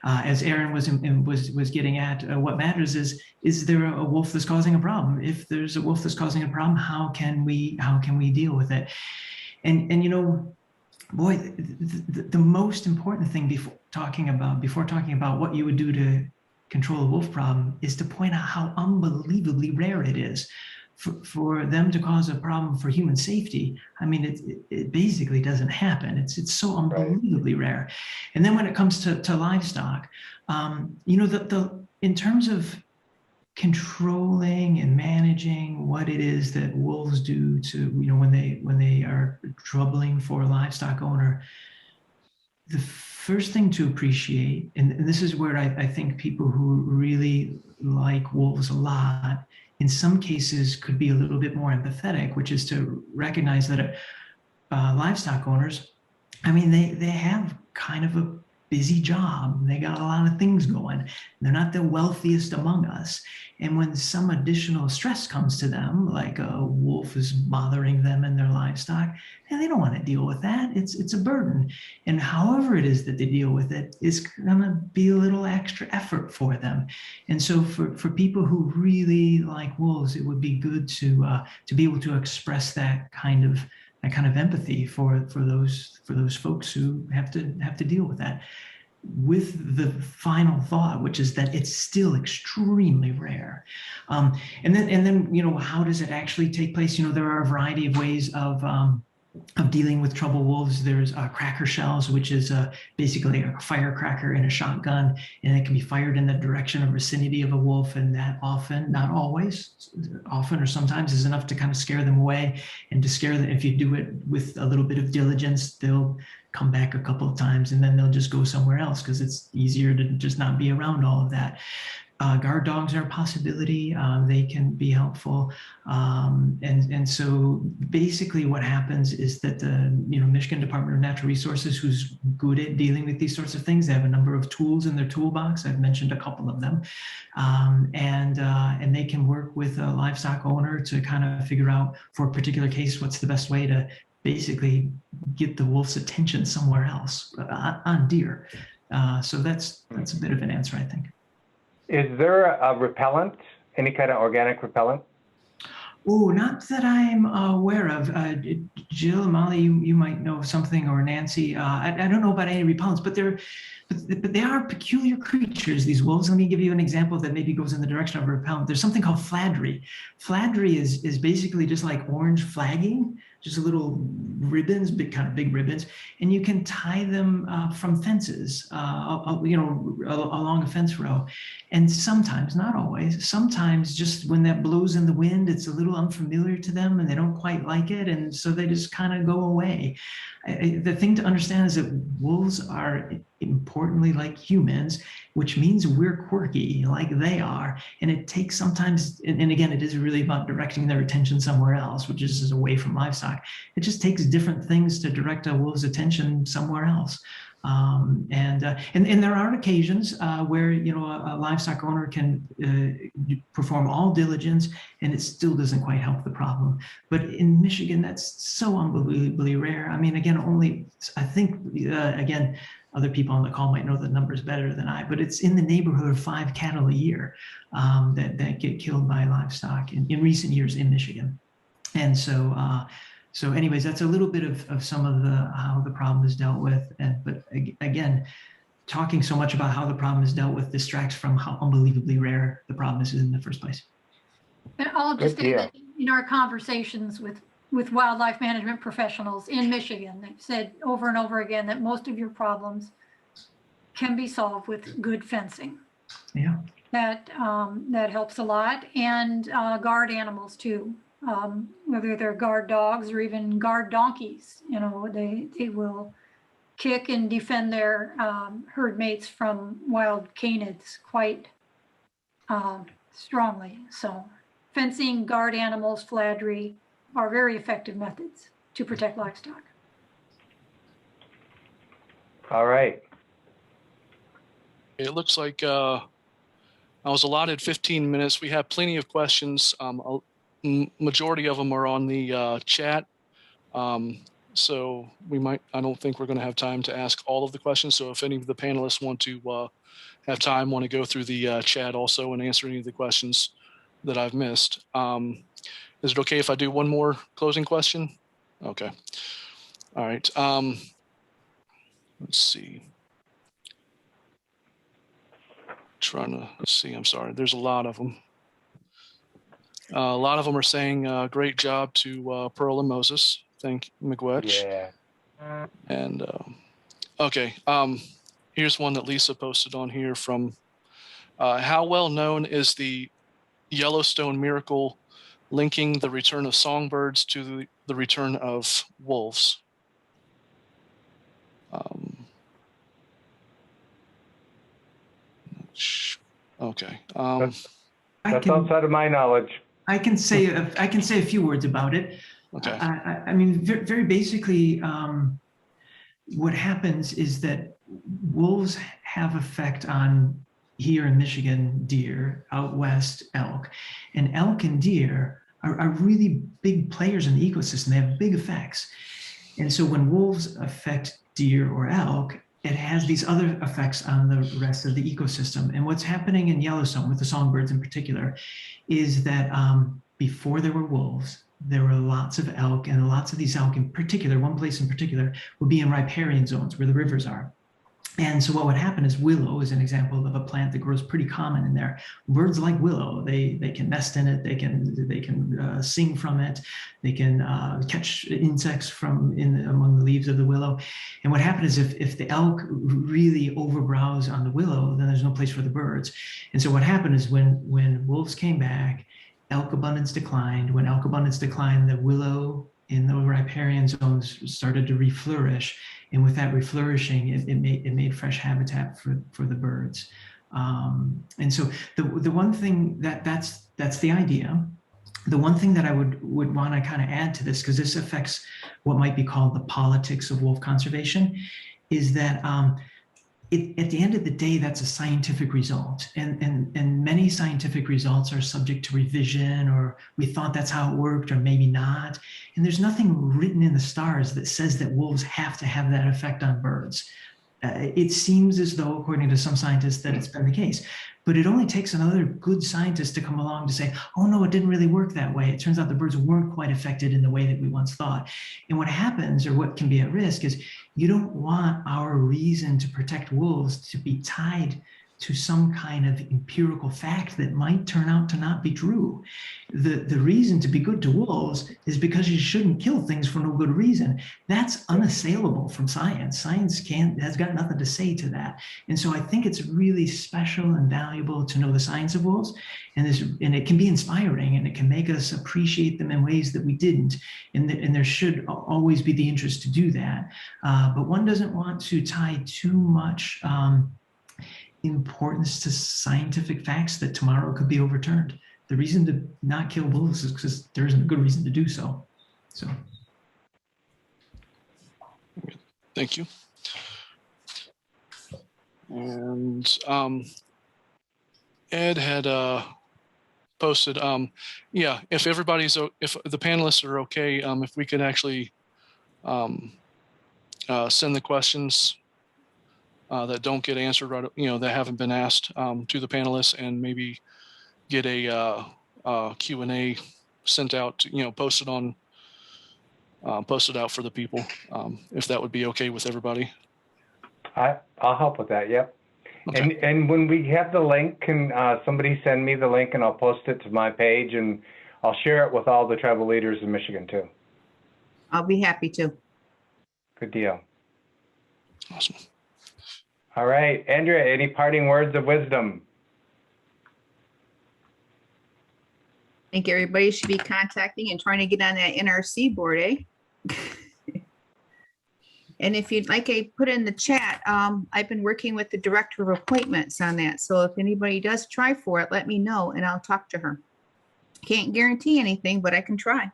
As Aaron was getting at, what matters is there a wolf that's causing a problem? If there's a wolf that's causing a problem, how can we deal with it? And boy, the most important thing before talking about what you would do to control the wolf problem is to point out how unbelievably rare it is for them to cause a problem for human safety. I mean, it basically doesn't happen. It's so unbelievably rare. And then when it comes to livestock, in terms of controlling and managing what it is that wolves do to, when they are troubling for a livestock owner, the first thing to appreciate, and this is where I think people who really like wolves a lot, in some cases could be a little bit more empathetic, which is to recognize that livestock owners, I mean, they have kind of a busy job. They got a lot of things going. They're not the wealthiest among us. And when some additional stress comes to them, like a wolf is bothering them and their livestock, and they don't want to deal with that. It's a burden. And however it is that they deal with it is going to be a little extra effort for them. And so for people who really like wolves, it would be good to be able to express that kind of empathy for those folks who have to deal with that. With the final thought, which is that it's still extremely rare. And then, you know, how does it actually take place? You know, there are a variety of ways of dealing with trouble wolves. There's cracker shells, which is basically a firecracker in a shotgun, and it can be fired in the direction or vicinity of a wolf, and that often, not always, often or sometimes is enough to kind of scare them away. And to scare them, if you do it with a little bit of diligence, they'll come back a couple of times and then they'll just go somewhere else because it's easier to just not be around all of that. Guard dogs are a possibility. They can be helpful. And so basically what happens is that the Michigan Department of Natural Resources, who's good at dealing with these sorts of things, they have a number of tools in their toolbox. I've mentioned a couple of them. And they can work with a livestock owner to kind of figure out, for a particular case, what's the best way to basically get the wolf's attention somewhere else on deer. So that's a bit of an answer, I think. Is there a repellent, any kind of organic repellent? Oh, not that I'm aware of. Jill, Molly, you might know something, or Nancy. I don't know about any repellents, but they are peculiar creatures, these wolves. Let me give you an example that maybe goes in the direction of a repellent. There's something called fladry. Fladry is basically just like orange flagging, just little ribbons, kind of big ribbons, and you can tie them from fences, along a fence row. And sometimes, not always, sometimes just when that blows in the wind, it's a little unfamiliar to them and they don't quite like it, and so they just kind of go away. The thing to understand is that wolves are importantly like humans, which means we're quirky like they are. And it takes sometimes, and again, it is really about directing their attention somewhere else, which is away from livestock. It just takes different things to direct a wolf's attention somewhere else. And there are occasions where a livestock owner can perform all diligence and it still doesn't quite help the problem. But in Michigan, that's so unbelievably rare. I mean, again, I think other people on the call might know the numbers better than I, but it's in the neighborhood of 5 cattle a year that get killed by livestock in recent years in Michigan. And so anyways, that's a little bit of some of how the problem is dealt with. But again, talking so much about how the problem is dealt with distracts from how unbelievably rare the problem is in the first place. And I'll just say that in our conversations with wildlife management professionals in Michigan, they've said over and over again that most of your problems can be solved with good fencing. Yeah. That helps a lot. And guard animals too. Whether they're guard dogs or even guard donkeys, they will kick and defend their herd mates from wild canids quite strongly. So fencing, guard animals, fladry are very effective methods to protect livestock. All right. It looks like I was allotted 15 minutes. We have plenty of questions. Majority of them are on the chat. So I don't think we're going to have time to ask all of the questions. So if any of the panelists want to want to go through the chat also and answer any of the questions that I've missed. Is it okay if I do one more closing question? Okay. All right. Let's see. Trying to see, I'm sorry. There's a lot of them. A lot of them are saying great job to Pearl and Moses. Thank you, McWetch. Yeah. And okay, here's one that Lisa posted on here from how well known is the Yellowstone miracle linking the return of songbirds to the return of wolves? Okay. That's outside of my knowledge. I can say a few words about it. Okay. I mean, very basically, what happens is that wolves have effect on, here in Michigan, deer, out west, elk. And elk and deer are really big players in the ecosystem. They have big effects. And so when wolves affect deer or elk, it has these other effects on the rest of the ecosystem. And what's happening in Yellowstone with the songbirds in particular is that before there were wolves, there were lots of elk, and lots of these elk in particular, one place in particular, would be in riparian zones where the rivers are. And so what would happen is willow is an example of a plant that grows pretty common in there. Birds like willow. They can nest in it. They can sing from it. They can catch insects from among the leaves of the willow. And what happens is if the elk really overbrowse on the willow, then there's no place for the birds. And so what happened is when wolves came back, elk abundance declined. When elk abundance declined, the willow in the riparian zones started to reflourish. And with that reflourishing, it made fresh habitat for the birds. And so the one thing that's the idea. The one thing that I would want to kind of add to this, because this affects what might be called the politics of wolf conservation, is that at the end of the day, that's a scientific result. And many scientific results are subject to revision, or we thought that's how it worked, or maybe not. And there's nothing written in the stars that says that wolves have to have that effect on birds. It seems as though, according to some scientists, that it's been the case. But it only takes another good scientist to come along to say, oh no, it didn't really work that way. It turns out the birds weren't quite affected in the way that we once thought. And what happens, or what can be at risk, is you don't want our reason to protect wolves to be tied to some kind of empirical fact that might turn out to not be true. The reason to be good to wolves is because you shouldn't kill things for no good reason. That's unassailable from science. Science has got nothing to say to that. And so I think it's really special and valuable to know the science of wolves, and it can be inspiring, and it can make us appreciate them in ways that we didn't. And there should always be the interest to do that. But one doesn't want to tie too much importance to scientific facts that tomorrow could be overturned. The reason to not kill wolves is because there isn't a good reason to do so. So. Thank you. And Ed had posted, yeah, if the panelists are okay, if we could actually send the questions that don't get answered, right, that haven't been asked to the panelists, and maybe get a Q&A sent out, posted out for the people, if that would be okay with everybody. I'll help with that. Yep. Okay. And when we have the link, can somebody send me the link, and I'll post it to my page, and I'll share it with all the tribal leaders in Michigan too. I'll be happy to. Good deal. Awesome. All right, Andrea, any parting words of wisdom? I think everybody should be contacting and trying to get on that NRC board, eh? And if you'd like, I put in the chat, I've been working with the director of appointments on that. So if anybody does try for it, let me know and I'll talk to her. Can't guarantee anything, but I can try.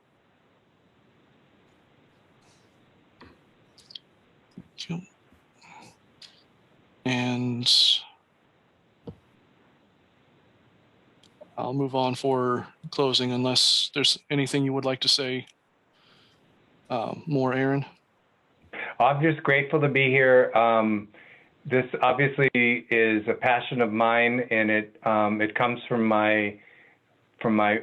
Thank you. And I'll move on for closing unless there's anything you would like to say more, Aaron. I'm just grateful to be here. This obviously is a passion of mine, and it comes from my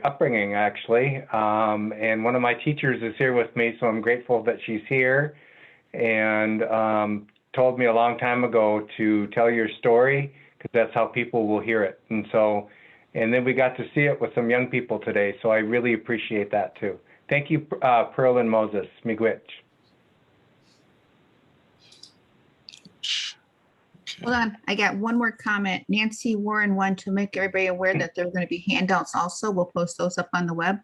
upbringing, actually. And one of my teachers is here with me, so I'm grateful that she's here, and told me a long time ago to tell your story, because that's how people will hear it. And then we got to see it with some young people today, so I really appreciate that too. Thank you, Pearl and Moses. Miigwech. Hold on, I got one more comment. Nancy Warren wanted to make everybody aware that there are going to be handouts also. We'll post those up on the web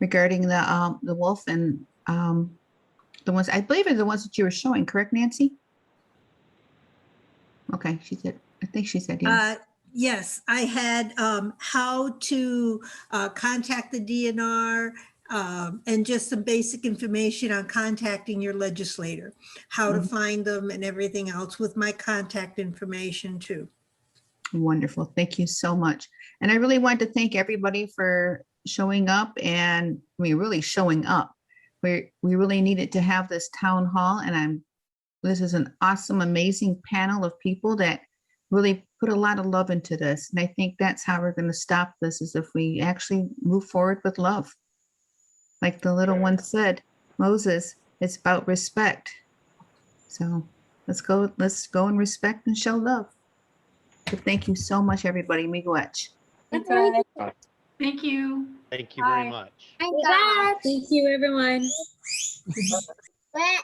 regarding the wolf and the ones, I believe are the ones that you were showing, correct, Nancy? Okay, she said, I think she said yes. Yes, I had how to contact the DNR, and just some basic information on contacting your legislator, how to find them and everything else with my contact information too. Wonderful. Thank you so much. And I really want to thank everybody for showing up, and really showing up. We really needed to have this town hall, and this is an awesome, amazing panel of people that really put a lot of love into this. And I think that's how we're going to stop this, is if we actually move forward with love. Like the little one said, Moses, it's about respect. So let's go and respect and show love. So thank you so much, everybody. Miigwech. Thank you. Thank you Bye. very much. Thank you, everyone. Bye.